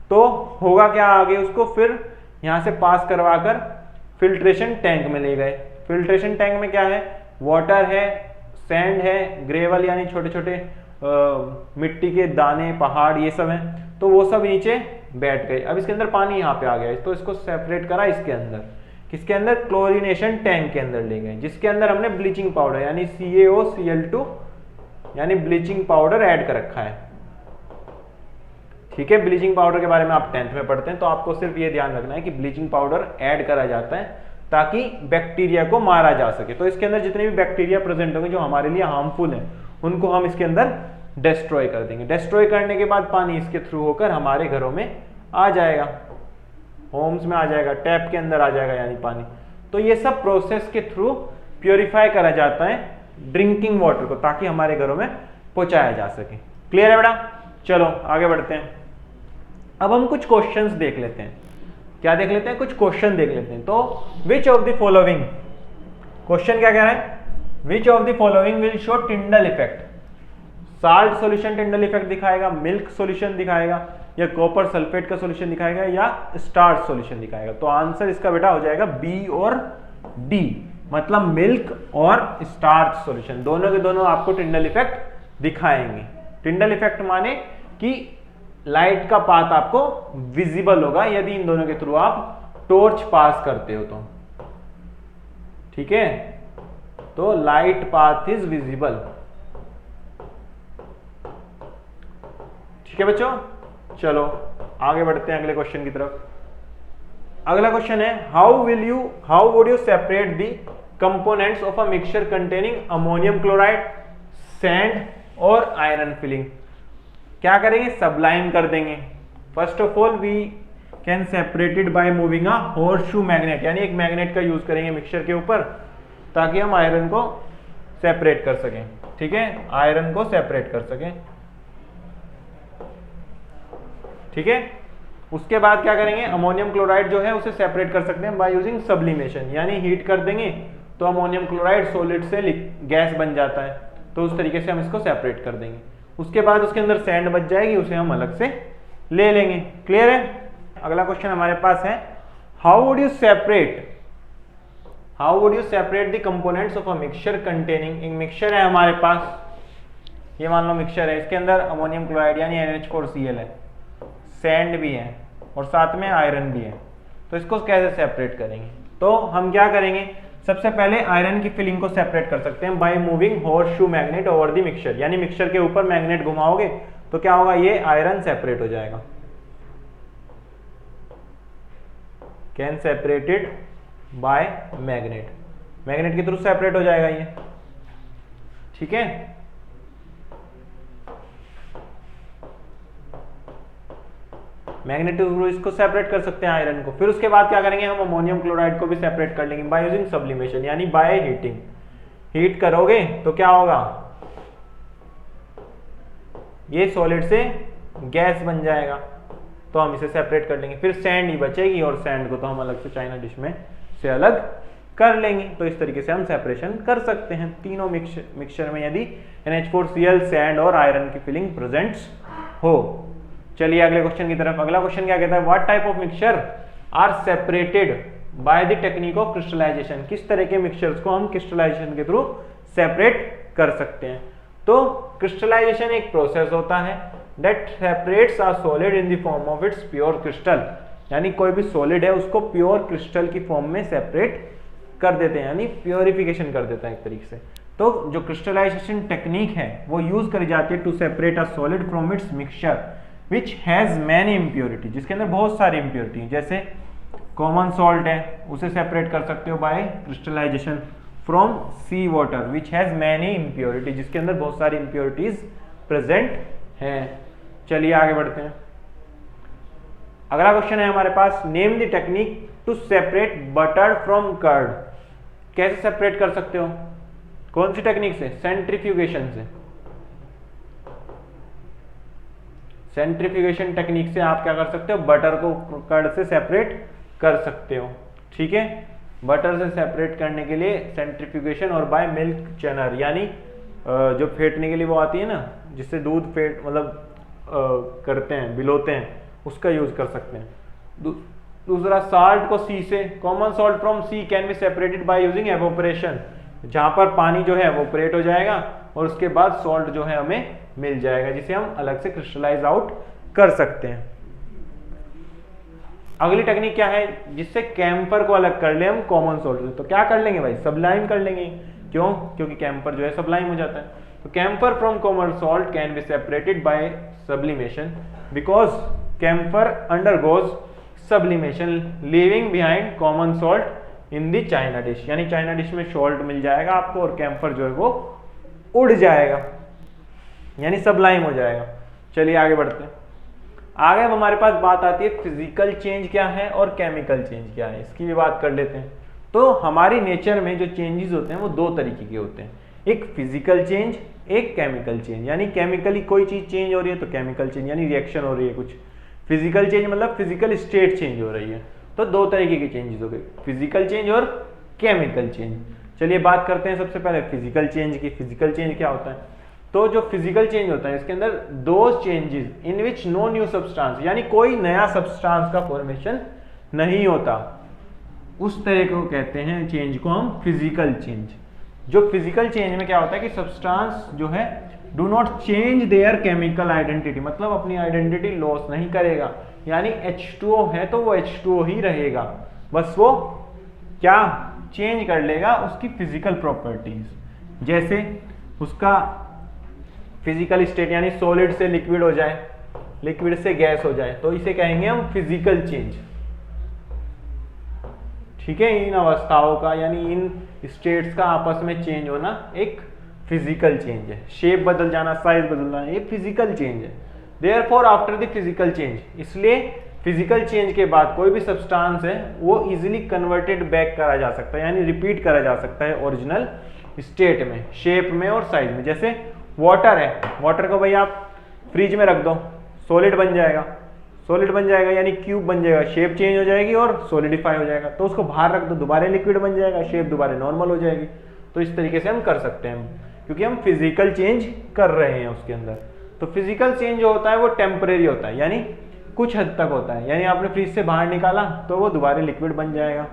Speaker 1: तो होगा क्या आगे, उसको फिर यहां से पास करवाकर फिल्ट्रेशन टैंक में ले गए। फिल्ट्रेशन टैंक में क्या है, वाटर है, सैंड है, ग्रेवल यानी छोटे छोटे मिट्टी के दाने, पहाड़, ये सब हैं, तो वो सब नीचे बैठ गए। अब इसके अंदर पानी यहाँ पे आ गया, तो इसको सेपरेट करा इसके अंदर, किसके अंदर, क्लोरीनेशन टैंक के अंदर ले गए, जिसके अंदर हमने ब्लीचिंग पाउडर यानी CaOCl2 यानी ब्लीचिंग पाउडर ऐड कर रखा है। ठीक है, ब्लीचिंग पाउडर के बारे में आप 10th में पढ़ते हैं, तो आपको सिर्फ ये ध्यान रखना है कि ब्लीचिंग पाउडर ऐड करा जाता है ताकि बैक्टीरिया को मारा जा सके। तो इसके अंदर जितने भी बैक्टीरिया प्रेजेंट होंगे जो हमारे लिए हार्मफुल है, उनको हम इसके अंदर डिस्ट्रॉय कर देंगे। डिस्ट्रॉय करने के बाद पानी इसके थ्रू होकर हमारे घरों में आ जाएगा, होम्स में आ जाएगा, टैप के अंदर आ जाएगा यानी पानी। तो ये सब प्रोसेस के थ्रू प्योरीफाई करा जाता है ड्रिंकिंग वाटर को, ताकि हमारे घरों में पहुंचाया जा सके। क्लियर है बेटा, चलो आगे बढ़ते हैं। अब हम कुछ क्वेश्चंस देख लेते हैं। क्या देख लेते हैं, कुछ क्वेश्चन देख लेते हैं। तो which of the following, question क्या कह रहा है, which of the following will show Tyndall effect. Salt solution Tyndall effect दिखाएगा, मिल्क सॉल्यूशन दिखाएगा, या कॉपर सल्फेट का सॉल्यूशन दिखाएगा, या स्टार्च सॉल्यूशन दिखाएगा। तो आंसर इसका बेटा हो जाएगा बी और डी, मतलब मिल्क और स्टार्च सॉल्यूशन, दोनों के दोनों आपको टिंडल इफेक्ट दिखाएंगे। टिंडल इफेक्ट माने कि लाइट का पाथ आपको विजिबल होगा यदि इन दोनों के थ्रू आप टॉर्च पास करते हो तो। ठीक है, तो लाइट पाथ इज विजिबल। ठीक है बच्चों, चलो आगे बढ़ते हैं अगले क्वेश्चन की तरफ। अगला क्वेश्चन है, how would you separate the components of a mixture containing ammonium chloride, sand और आयरन फिलिंग। क्या करेंगे, सबलाइम कर देंगे। First of all we can separate it by moving a horseshoe magnet, यानी एक मैग्नेट का यूज करेंगे मिक्सचर के ऊपर ताकि हम आयरन को सेपरेट कर सकें। ठीक है, आयरन को सेपरेट कर सकें। ठीक है, उसके बाद क्या करेंगे, अमोनियम क्लोराइड जो है उसे सेपरेट कर सकते हैं बाय यूजिंग सब्लिमेशन, यानी हीट कर देंगे तो अमोनियम क्लोराइड सॉलिड से गैस बन जाता है, तो उस तरीके से हम इसको सेपरेट कर देंगे। उसके बाद उसके अंदर सैंड बच जाएगी, उसे हम अलग से ले लेंगे। क्लियर है। अगला क्वेश्चन हमारे पास है, how would you separate the components of a mixture containing, एक मिक्सचर है हमारे पास, ये मान लो मिक्सचर है, इसके अंदर अमोनियम क्लोराइड यानी NH4Cl है, सैंड भी है और साथ में आयरन भी है, तो इसको कैसे सेपरेट करेंगे। तो हम क्या करेंगे, सबसे पहले आयरन की फिलिंग को सेपरेट कर सकते हैं by moving horseshoe magnet over the mixture, यानी मिक्सचर के ऊपर मैग्नेट घुमाओगे तो क्या होगा, ये आयरन सेपरेट हो जाएगा। Can separated by magnet, magnet के थ्रू सेपरेट हो जाएगा ये। ठीक है, मैग्नेट के थ्रू इसको सेपरेट कर सकते हैं आयरन को। फिर उसके बाद क्या करेंगे, हम अमोनियम क्लोराइड को भी सेपरेट कर लेंगे बाय यूजिंग सब्लिमेशन, यानी बाय हीटिंग। हीट करोगे तो क्या होगा, ये सॉलिड से गैस बन जाएगा, तो हम इसे सेपरेट कर लेंगे। फिर सैंड ही बचेगी और सैंड को तो हम अलग से चाइना डिश में से अलग कर लेंगे। तो इस तरीके से हम सेपरेशन कर सकते हैं तीनों मिक्सचर में यदि NH4Cl, सैंड और आयरन की फिलिंग प्रेजेंट्स हो। चलिए अगले क्वेश्चन की तरफ। अगला क्वेश्चन क्या कहता है, what type of mixture are separated by the technique of crystallisation, किस तरह के मिक्सचर्स को हम क्रिस्टलाइजेशन के थ्रू सेपरेट कर सकते हैं। तो क्रिस्टलाइजेशन एक प्रोसेस होता है that separates a solid in the form of its pure crystal, यानी कोई भी सॉलिड है उसको प्योर क्रिस्टल की फॉर्म में सेपरेट कर देते हैं, यानी प्योरिफिकेशन कर देता है एक तरीके से। तो जो क्रिस्टलाइजेशन टेक्निक है वो यूज करी जाती है to separate a solid from its mixture which has many impurity, जिसके अंदर बहुत सारी इम्प्योरिटी है। जैसे कॉमन सॉल्ट है, उसे सेपरेट कर सकते हो by crystallisation from sea water which has many impurity, जिसके अंदर बहुत सारी इम्प्योरिटीज प्रेजेंट हैं। चलिए आगे बढ़ते हैं। अगला क्वेश्चन है हमारे पास, name the technique to separate butter from curd, कैसे सेपरेट कर सकते हो, कौन सी टेक्निक से, सेंट्रीफ्यूगेशन से। सेंट्रीफ्यूगेशन टेक्निक से आप क्या कर सकते हो, बटर को कर्ड से सेपरेट कर सकते हो। ठीक है, बटर से सेपरेट करने के लिए सेंट्रीफ्यूगेशन और बाय मिल्क चेनर, यानी जो फेंटने के लिए वो आती है ना, जिससे दूध फेंट मतलब करते हैं, बिलोते हैं, उसका यूज कर सकते हैं। दूसरा, साल्ट को सी से, common salt from sea can be separated by using evaporation, जहां पर पानी जो है एवोपरेट हो जाएगा और उसके बाद सॉल्ट जो है हमें मिल जाएगा, जिसे हम अलग से क्रिस्टलाइज आउट कर सकते हैं। अगली टेक्निक क्या है, जिससे कैम्फर को अलग कर ले हम कॉमन सॉल्ट से। तो क्या कर लेंगे भाई, सबलाइम कर लेंगे। क्यों, क्योंकि कैम्फर जो है सबलाइम हो जाता है। तो camphor from common salt can be separated by sublimation because camphor undergoes sublimation leaving behind common salt in the china dish, यानी चाइना डिश में सॉल्ट मिल जाएगा आपको और कैम्फर जो है वो उड़ जाएगा, यानी सबलाइम हो जाएगा। चलिए आगे बढ़ते हैं। आगे अब हमारे पास बात आती है फिजिकल चेंज क्या है और केमिकल चेंज क्या है, इसकी भी बात कर लेते हैं। तो हमारी नेचर में जो चेंजेस होते हैं वो दो तरीके के होते हैं, एक फिजिकल चेंज, एक केमिकल चेंज। यानी केमिकली कोई चीज चेंज हो रही है तो केमिकल चेंज, यानी रिएक्शन हो रही है कुछ। फिजिकल चेंज मतलब फिजिकल स्टेट चेंज हो रही है। तो दो तरीके के चेंजेस हो गए, फिजिकल चेंज और केमिकल चेंज। चलिए बात करते हैं सबसे पहले फिजिकल चेंज की। फिजिकल चेंज क्या होता है, तो जो फिजिकल चेंज होता है इसके अंदर दो changes in which no new substance, यानी कोई नया सब्सटेंस का फॉर्मेशन नहीं होता, उस तरह को कहते हैं चेंज को हम फिजिकल चेंज। जो फिजिकल चेंज में क्या होता है कि सब्सटेंस जो है do not change their chemical identity, मतलब अपनी आइडेंटिटी लॉस नहीं करेगा, यानी H2O है तो वो H2O ही रहेगा, बस वो क्या चेंज कर लेगा उसकी फिजिकल प्रॉपर्टीज, जैसे उसका फिजिकल स्टेट यानी सॉलिड से लिक्विड हो जाए, लिक्विड से गैस हो जाए, तो इसे कहेंगे हम फिजिकल चेंज। ठीक है, इन अवस्थाओं का यानी इन स्टेट्स का आपस में चेंज होना एक फिजिकल चेंज है। शेप बदल जाना, साइज बदलना, ये फिजिकल चेंज है। Therefore after the physical change, इसलिए फिजिकल चेंज के बाद कोई भी सब्सटेंस है वो इजीली कन्वर्टेड बैक करा जा सकता है, यानी रिपीट करा जा सकता है ओरिजिनल स्टेट में, शेप में और साइज में। जैसे वाटर है, वाटर को भाई आप फ्रिज में रख दो, सॉलिड बन जाएगा, सॉलिड बन जाएगा यानी क्यूब बन जाएगा, शेप चेंज हो जाएगी और सॉलिडिफाई हो जाएगा। तो उसको बाहर रख दो, दोबारा लिक्विड बन जाएगा, शेप दोबारा नॉर्मल हो जाएगी। तो इस तरीके से हम कर सकते हैं, क्योंकि हम फिजिकल चेंज कर रहे हैं उसके अंदर। तो फिजिकल चेंज जो होता है वो टेम्परेरी होता है, यानी कुछ हद तक होता है, यानी आपने फ्रिज से बाहर निकाला तो वो दोबारा लिक्विड बन जाएगा।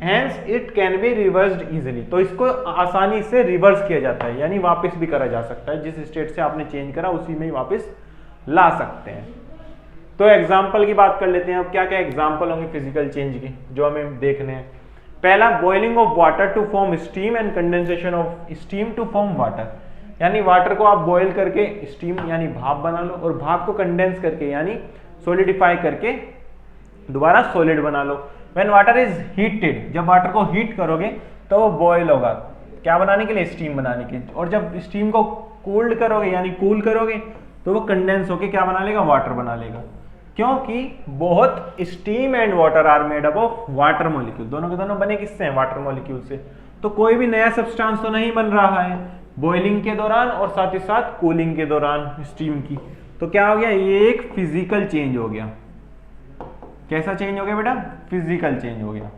Speaker 1: Hence it can be reversed easily, तो इसको आसानी से रिवर्स किया जाता है, यानी वापस भी करा जा सकता है, जिस स्टेट से आपने चेंज करा उसी में ही वापस ला सकते हैं। तो एग्जाम्पल की बात कर लेते हैं। अब क्या क्या एग्जाम्पल होंगे फिजिकल चेंज की जो हमें देखने हैं। पहला, boiling of water to form steam and condensation of steam to form water, यानी वाटर को आप बॉयल करके स्टीम यानी भाप बना लो और भाप को कंडेंस करके यानी सॉलिडिफाई करके दोबारा सॉलिड बना लो। व्हेन वाटर इज हीटेड, जब वाटर को हीट करोगे तो वो बॉयल होगा, क्या बनाने के लिए, स्टीम बनाने के। और जब स्टीम को कूल्ड करोगे यानी कूल करोगे तो वो कंडेंस होके क्या बना लेगा, वाटर बना लेगा। क्योंकि बहुत steam and water are made up of water molecule, दोनों के दोनों बने किससे हैं, वाटर मॉलिक्यूल से। तो कोई भी नया सब्सटेंस तो नहीं बन रहा है बॉइलिंग के दौरान और साथ ही साथ कूलिंग के दौरान स्टीम की। तो क्या हो गया, ये एक फिजिकल चेंज हो गया। कैसा चेंज हो गया बेटा, फिजिकल चेंज हो गया।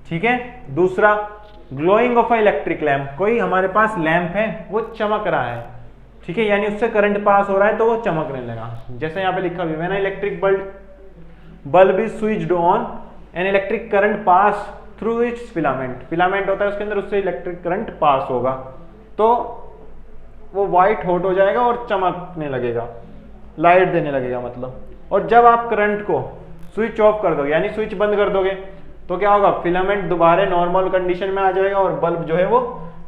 Speaker 1: ठीक है। दूसरा, ग्लोइंग ऑफ इलेक्ट्रिक लैम्प, कोई हमारे पास लैंप है वो चमक रहा है, ठीक है, यानी उससे करंट पास हो रहा है तो वो चमकने लगा। जैसे यहाँ पे लिखा हुआ है when electric bulb is switched on an electric current pass through it's filament, filament होता है उसके अंदर, उससे इलेक्ट्रिक करंट पास होगा तो वो व्हाइट हॉट हो जाएगा और चमकने लगेगा, लाइट देने लगेगा मतलब। और जब आप करंट को स्विच ऑफ कर दोगे यानी स्विच बंद कर दोगे तो क्या होगा, फिलामेंट दोबारा नॉर्मल कंडीशन में आ जाएगा और बल्ब जो है वो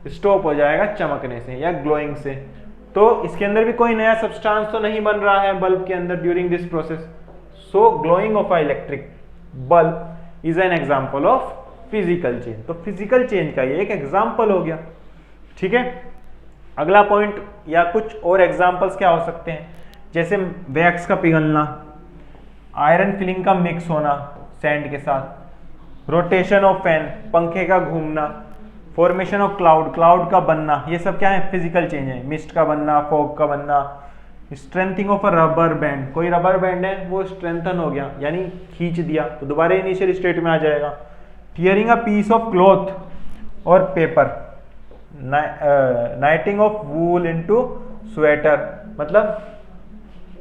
Speaker 1: स्टॉप हो जाएगा चमकने से या ग्लोइंग से। तो इसके अंदर भी कोई नया सब्सटेंस तो नहीं बन रहा है बल्ब के अंदर during this process. So glowing of a electric bulb is an example of physical change. तो फिजिकल चेंज का ये एक एग्जांपल हो गया। ठीक है, अगला पॉइंट या कुछ और एग्जांपल्स क्या हो सकते हैं, जैसे वैक्स का पिघलना, आयरन फिलिंग का मिक्स होना सैंड के साथ, रोटेशन ऑफ फैन, पंखे का घूमना, फॉर्मेशन ऑफ क्लाउड, क्लाउड का बनना, ये सब क्या है, फिजिकल चेंज है। मिस्ट का बनना, फॉग का बनना, strengthening of a rubber band, कोई रबर बैंड है वो स्ट्रेंथन हो गया यानी खींच दिया तो दोबारा इनिशियल स्टेट में आ जाएगा। Tearing a piece of cloth और paper, knitting of wool into sweater, मतलब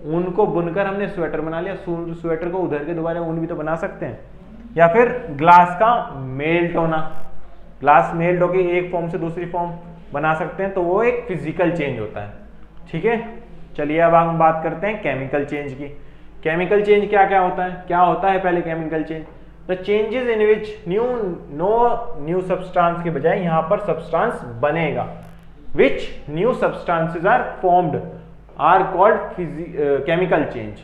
Speaker 1: ऊन को बुनकर हमने स्वेटर बना लिया, स्वेटर को उधर के दोबारा ऊन भी तो बना सकते हैं। या फिर ग्लास का मेल्ट होना, ग्लास मेल्ट होकर एक फॉर्म से दूसरी फॉर्म बना सकते हैं तो वो एक फिजिकल चेंज होता है। ठीक है, चलिए अब हम बात करते हैं केमिकल चेंज की। केमिकल चेंज क्या क्या होता है, क्या होता है पहले chemical change, the changes in which new substance के बजाय यहाँ पर सब्सटेंस बनेगा, which new substances are formed are called chemical change.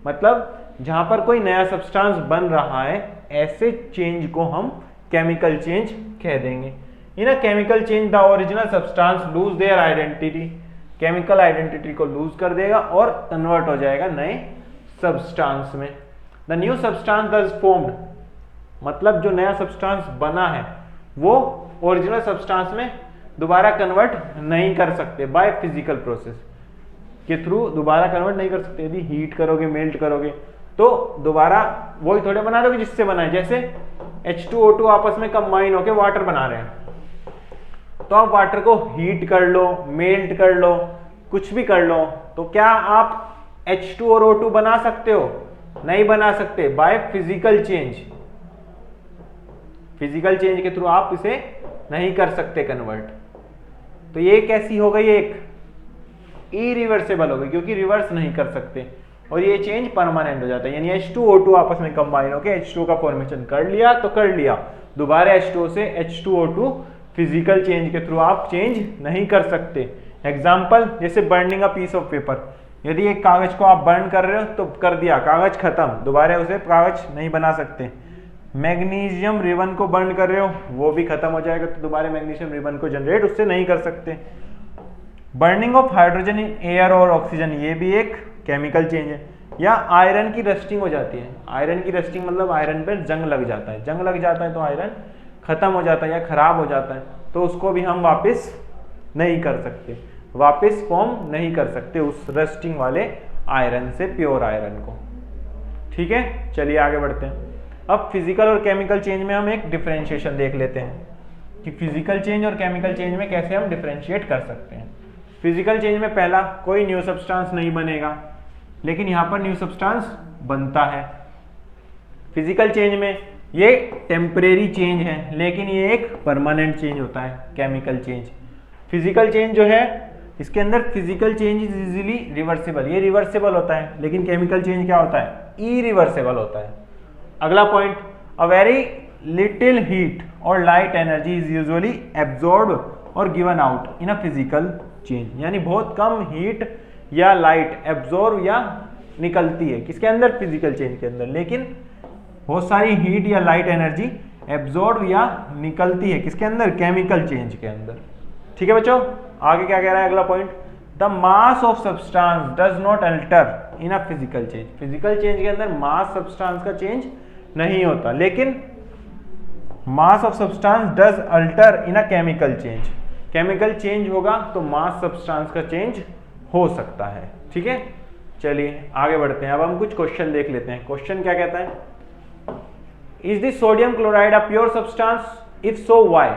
Speaker 1: मतलब जहां पर कोई नया सब्सटेंस बन रहा है ऐसे चेंज को हम केमिकल चेंज कह देंगे। In a chemical change the original substance lose their identity, chemical identity को लूज कर देगा और कन्वर्ट हो जाएगा नए सब्सटेंस में। The new substance thus formed, मतलब जो नया सब्सटेंस बना है वो ओरिजिनल सब्सटेंस में दोबारा कन्वर्ट नहीं कर सकते बाय फिजिकल प्रोसेस के थ्रू, दोबारा कन्वर्ट नहीं कर सकते। यदि हीट करोगे, मेल्ट करोगे तो दोबारा वही थोड़े बना दोगे जिससे बना है। जैसे H2O2 आपस में कंबाइन होके वाटर बना रहे हैं तो आप वाटर को हीट कर लो, मेल्ट कर लो, कुछ भी कर लो, तो क्या आप H2 और O2 बना सकते हो? नहीं बना सकते by physical change. Physical change के थ्रू आप इसे नहीं कर सकते कन्वर्ट। तो ये कैसी हो गई, एक इरिवर्सेबल हो गई क्योंकि रिवर्स नहीं कर सकते और ये चेंज परमानेंट हो जाता है। यानी H2O2 आपस में कंबाइन होकर H2O का फॉर्मेशन कर लिया तो कर लिया, दोबारा H2O से H2O2 फिजिकल चेंज के थ्रू आप चेंज नहीं कर सकते। एग्जाम्पल जैसे burning a piece of paper, यदि एक कागज को आप बर्न कर रहे हो तो कर दिया, कागज खत्म, दोबारा उसे कागज नहीं बना सकते। मैग्नीशियम रिबन को बर्न कर रहे हो वो भी खत्म हो जाएगा तो दोबारा मैग्नीशियम रिबन को जनरेट उससे नहीं कर सकते। Burning of hydrogen in air और ऑक्सीजन, ये भी एक केमिकल चेंज है। या आयरन की रस्टिंग हो जाती है, आयरन की रस्टिंग मतलब आयरन पर जंग लग जाता है, जंग लग जाता है तो आयरन खत्म हो जाता है या खराब हो जाता है तो उसको भी हम वापस नहीं कर सकते, वापस फॉर्म नहीं कर सकते उस रस्टिंग वाले आयरन से, प्योर आयरन को। ठीक है, चलिए आगे बढ़ते हैं। अब फिजिकल और केमिकल चेंज में हम एक डिफरेंशिएशन देख लेते हैं कि फिजिकल चेंज और केमिकल चेंज में कैसे हम डिफरेंशिएट कर सकते हैं। फिजिकल चेंज में पहला, कोई न्यू सब्सटेंस नहीं बनेगा लेकिन यहाँ पर न्यू सब्सटेंस बनता है। फिजिकल चेंज में ये टेम्परेरी चेंज है लेकिन ये एक परमानेंट चेंज होता है। केमिकल चेंज, फिजिकल चेंज जो है इसके अंदर physical change is easily reversible, ये रिवर्सिबल होता है, लेकिन केमिकल चेंज क्या होता है, इरिवर्सिबल होता है। अगला point, a very little heat or light energy is usually absorb or given out in a physical change, यानी बहुत कम हीट या लाइट एब्जॉर्ब या निकलती है किसके अंदर, फिजिकल चेंज के अंदर, लेकिन बहुत सारी हीट या लाइट एनर्जी एब्जॉर्ब या निकलती है किसके अंदर, केमिकल चेंज के अंदर। ठीक है बच्चों, आगे क्या कह रहा है अगला point, the mass of substance does not alter in a physical change. Physical change के अंदर मास सब्सटेंस का चेंज नहीं होता लेकिन mass of substance does alter in a chemical change. Chemical change होगा तो मास सब्सटेंस का चेंज हो सकता है। ठीक है, चलिए आगे बढ़ते हैं। अब हम कुछ क्वेश्चन देख लेते हैं। क्वेश्चन क्या कहता है, is this sodium chloride a pure substance, if so why.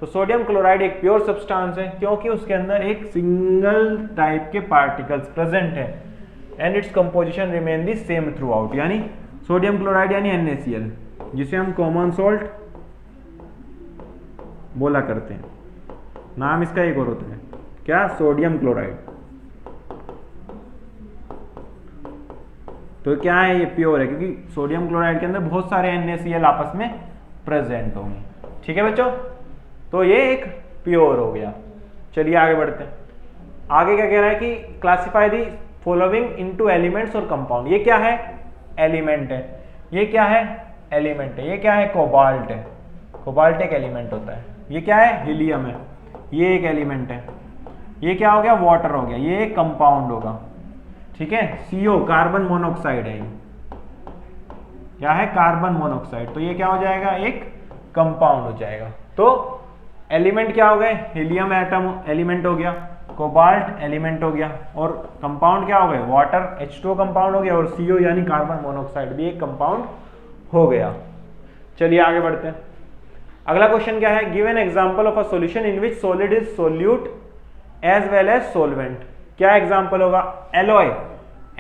Speaker 1: तो सोडियम क्लोराइड एक प्योर सब्सटेंस है क्योंकि उसके अंदर एक सिंगल टाइप के पार्टिकल्स प्रेजेंट है and its composition remain the same through out. यानी सोडियम क्लोराइड यानी NaCl, जिसे हम कॉमन सॉल्ट बोला करते हैं, नाम इसका एक और होता है क्या, सोडियम क्लोराइड। तो क्या है, ये प्योर है क्योंकि सोडियम क्लोराइड के अंदर बहुत सारे NaCl आपस में प्रेजेंट होंगे। ठीक है बच्चों, तो ये एक प्योर हो गया। चलिए आगे बढ़ते हैं। आगे क्या कह रहा है कि classify the following into elements और कंपाउंड। ये क्या है, एलिमेंट है। ये क्या है, एलिमेंट है। ये क्या है, कोबाल्ट है। कोबाल्ट एक एलिमेंट होता है। ये क्या है, हीलियम है, ये एक एलिमेंट है। ये क्या हो गया, वाटर हो गया, ये एक कंपाउंड होगा। ठीक है, CO कार्बन मोनोऑक्साइड है। क्या है, कार्बन मोनोऑक्साइड। तो ये क्या हो जाएगा, एक कंपाउंड हो जाएगा। तो एलिमेंट क्या हो गए, हीलियम एटम एलिमेंट हो गया, कोबाल्ट एलिमेंट हो गया, और कंपाउंड क्या हो गए, वाटर H2O कंपाउंड हो गया, और CO यानी कार्बन मोनोऑक्साइड भी एक कंपाउंड हो गया। चलिए आगे बढ़ते हैं। अगला क्वेश्चन क्या है, give an example of a solution in which solid is solute as well as solvent. क्या एग्जांपल होगा, एलॉय।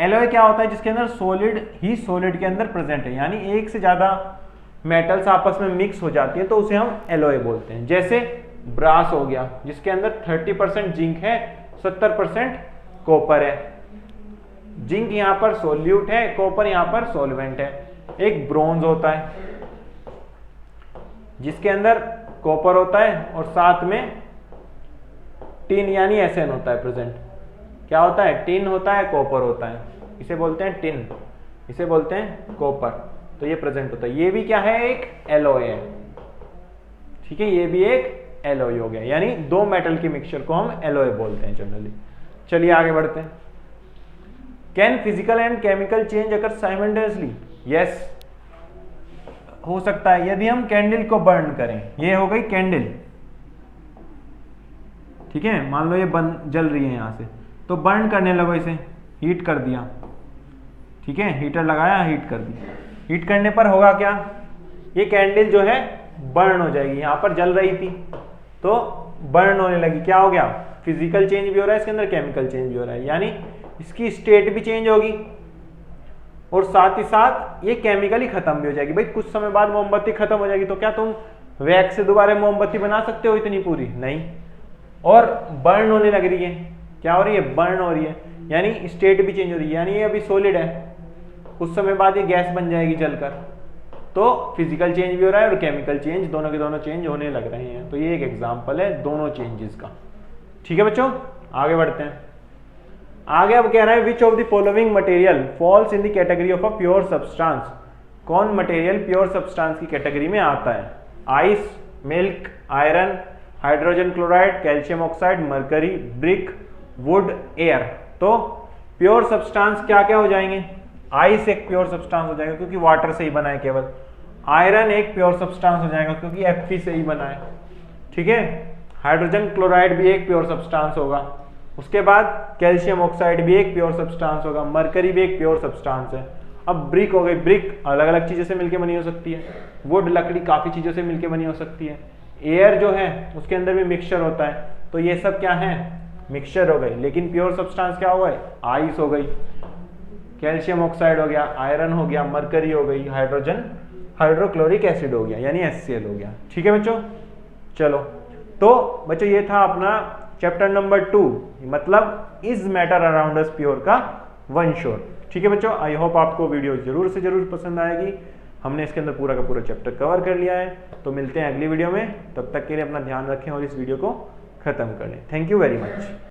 Speaker 1: एलॉय क्या होता है, जिसके अंदर सॉलिड ही सॉलिड के अंदर प्रेजेंट है, यानी एक से ज्यादा मेटल्स आपस में मिक्स हो जाती है तो उसे हम एलॉय बोलते हैं। जैसे ब्रास हो गया, जिसके अंदर 30% जिंक है, 70% कॉपर है। जिंक यहाँ पर सोल्यूट है, कॉपर यहाँ पर सॉल्वेंट है। एक ब्रोंज होता है जिसके अंदर कॉपर होता है और साथ में टिन यानी एसएन होता है प्रेजेंट। क्या होता है, टिन होता है, कॉपर होता है, इसे बोलते हैं टिन, इसे बोलते हैं कॉपर। तो ये प्रेजेंट होता है। ये भी क्या है, एक एलॉय है। ठीक है, ये भी एक एलॉय हो गया, यानी दो मेटल के मिक्सचर को हम एलॉय बोलते हैं जनरली। चलिए आगे बढ़ते हैं। Can physical and chemical change occur simultaneously? Yes, हो सकता है। यदि हम कैंडल को बर्न करें, ये हो गई कैंडल, ठीक है, मान लो ये जल रही है यहां से, तो बर्न करने लगो, इसे हीट कर दिया। ठीक है, हीटर लगाया, हीट कर दी। हीट करने पर होगा क्या, ये कैंडल जो है बर्न हो जाएगी। यहां पर जल रही थी तो बर्न होने लगी। क्या हो गया, फिजिकल चेंज भी हो रहा है इसके अंदर, केमिकल चेंज भी हो रहा है, यानी इसकी स्टेट भी चेंज होगी और साथ ही साथ ये केमिकली खत्म भी हो जाएगी। भाई कुछ समय बाद मोमबत्ती खत्म हो जाएगी तो क्या तुम वैक्स से दोबारा मोमबत्ती बना सकते हो इतनी पूरी? नहीं। और बर्न होने लग रही है, क्या हो रही है, बर्न हो रही है, यानी स्टेट भी चेंज हो रही है, यानी ये अभी सॉलिड है, कुछ समय बाद ये गैस बन जाएगी जलकर। तो फिजिकल चेंज भी हो रहा है और केमिकल चेंज, दोनों के दोनों चेंज होने लग रहे हैं। तो ये एक एग्जांपल है दोनों चेंजेस का। ठीक है बच्चों, आगे बढ़ते हैं। आगे अब कह रहा है which of the following material falls in the category of a pure substance. कौन मटेरियल प्योर सब्सटेंस की कैटेगरी में आता है? Ice, milk, iron, hydrogen chloride, calcium oxide, mercury, brick, would, air. तो प्योर सब्सटेंस क्या क्या हो जाएंगे? आइस एक प्योर सब्सटेंस हो जाएगा क्योंकि वाटर से ही बना है केवल। आयरन एक प्योर सब्सटेंस हो जाएगा क्योंकि Fe से ही बना है। ठीक है, हाइड्रोजन क्लोराइड भी एक प्योर सब्सटेंस होगा। उसके बाद कैल्शियम ऑक्साइड भी एक प्योर सब्सटेंस होगा, मरकरी भी एक प्योर सब्सटेंस है। अब ब्रिक हो गई, ब्रिक अलग अलग चीजों से मिलकर बनी हो सकती है। वुड लकड़ी काफी चीजों से मिलकर बनी हो सकती है। एयर जो है उसके अंदर भी मिक्सचर होता है। तो ये सब क्या है, मिक्सचर हो गई। लेकिन प्योर सब्सटेंस क्या हो गए, आइस हो गई, कैल्शियम ऑक्साइड हो गया, आयरन हो गया, मरकरी हो गई, हाइड्रोक्लोरिक एसिड हो गया यानी HCl हो गया। ठीक है बच्चों, चलो तो बच्चों ये था अपना चैप्टर नंबर 2, मतलब is matter around us pure का वन शॉट। ठीक है बच्चों, आई होप आपको वीडियो जरूर से जरूर पसंद आएगी। हमने इसके अंदर पूरा का पूरा चैप्टर कवर कर लिया है। तो मिलते हैं अगली वीडियो में, तब तक के लिए अपना ध्यान रखें और इस वीडियो को खत्म कर लें। Thank you very much.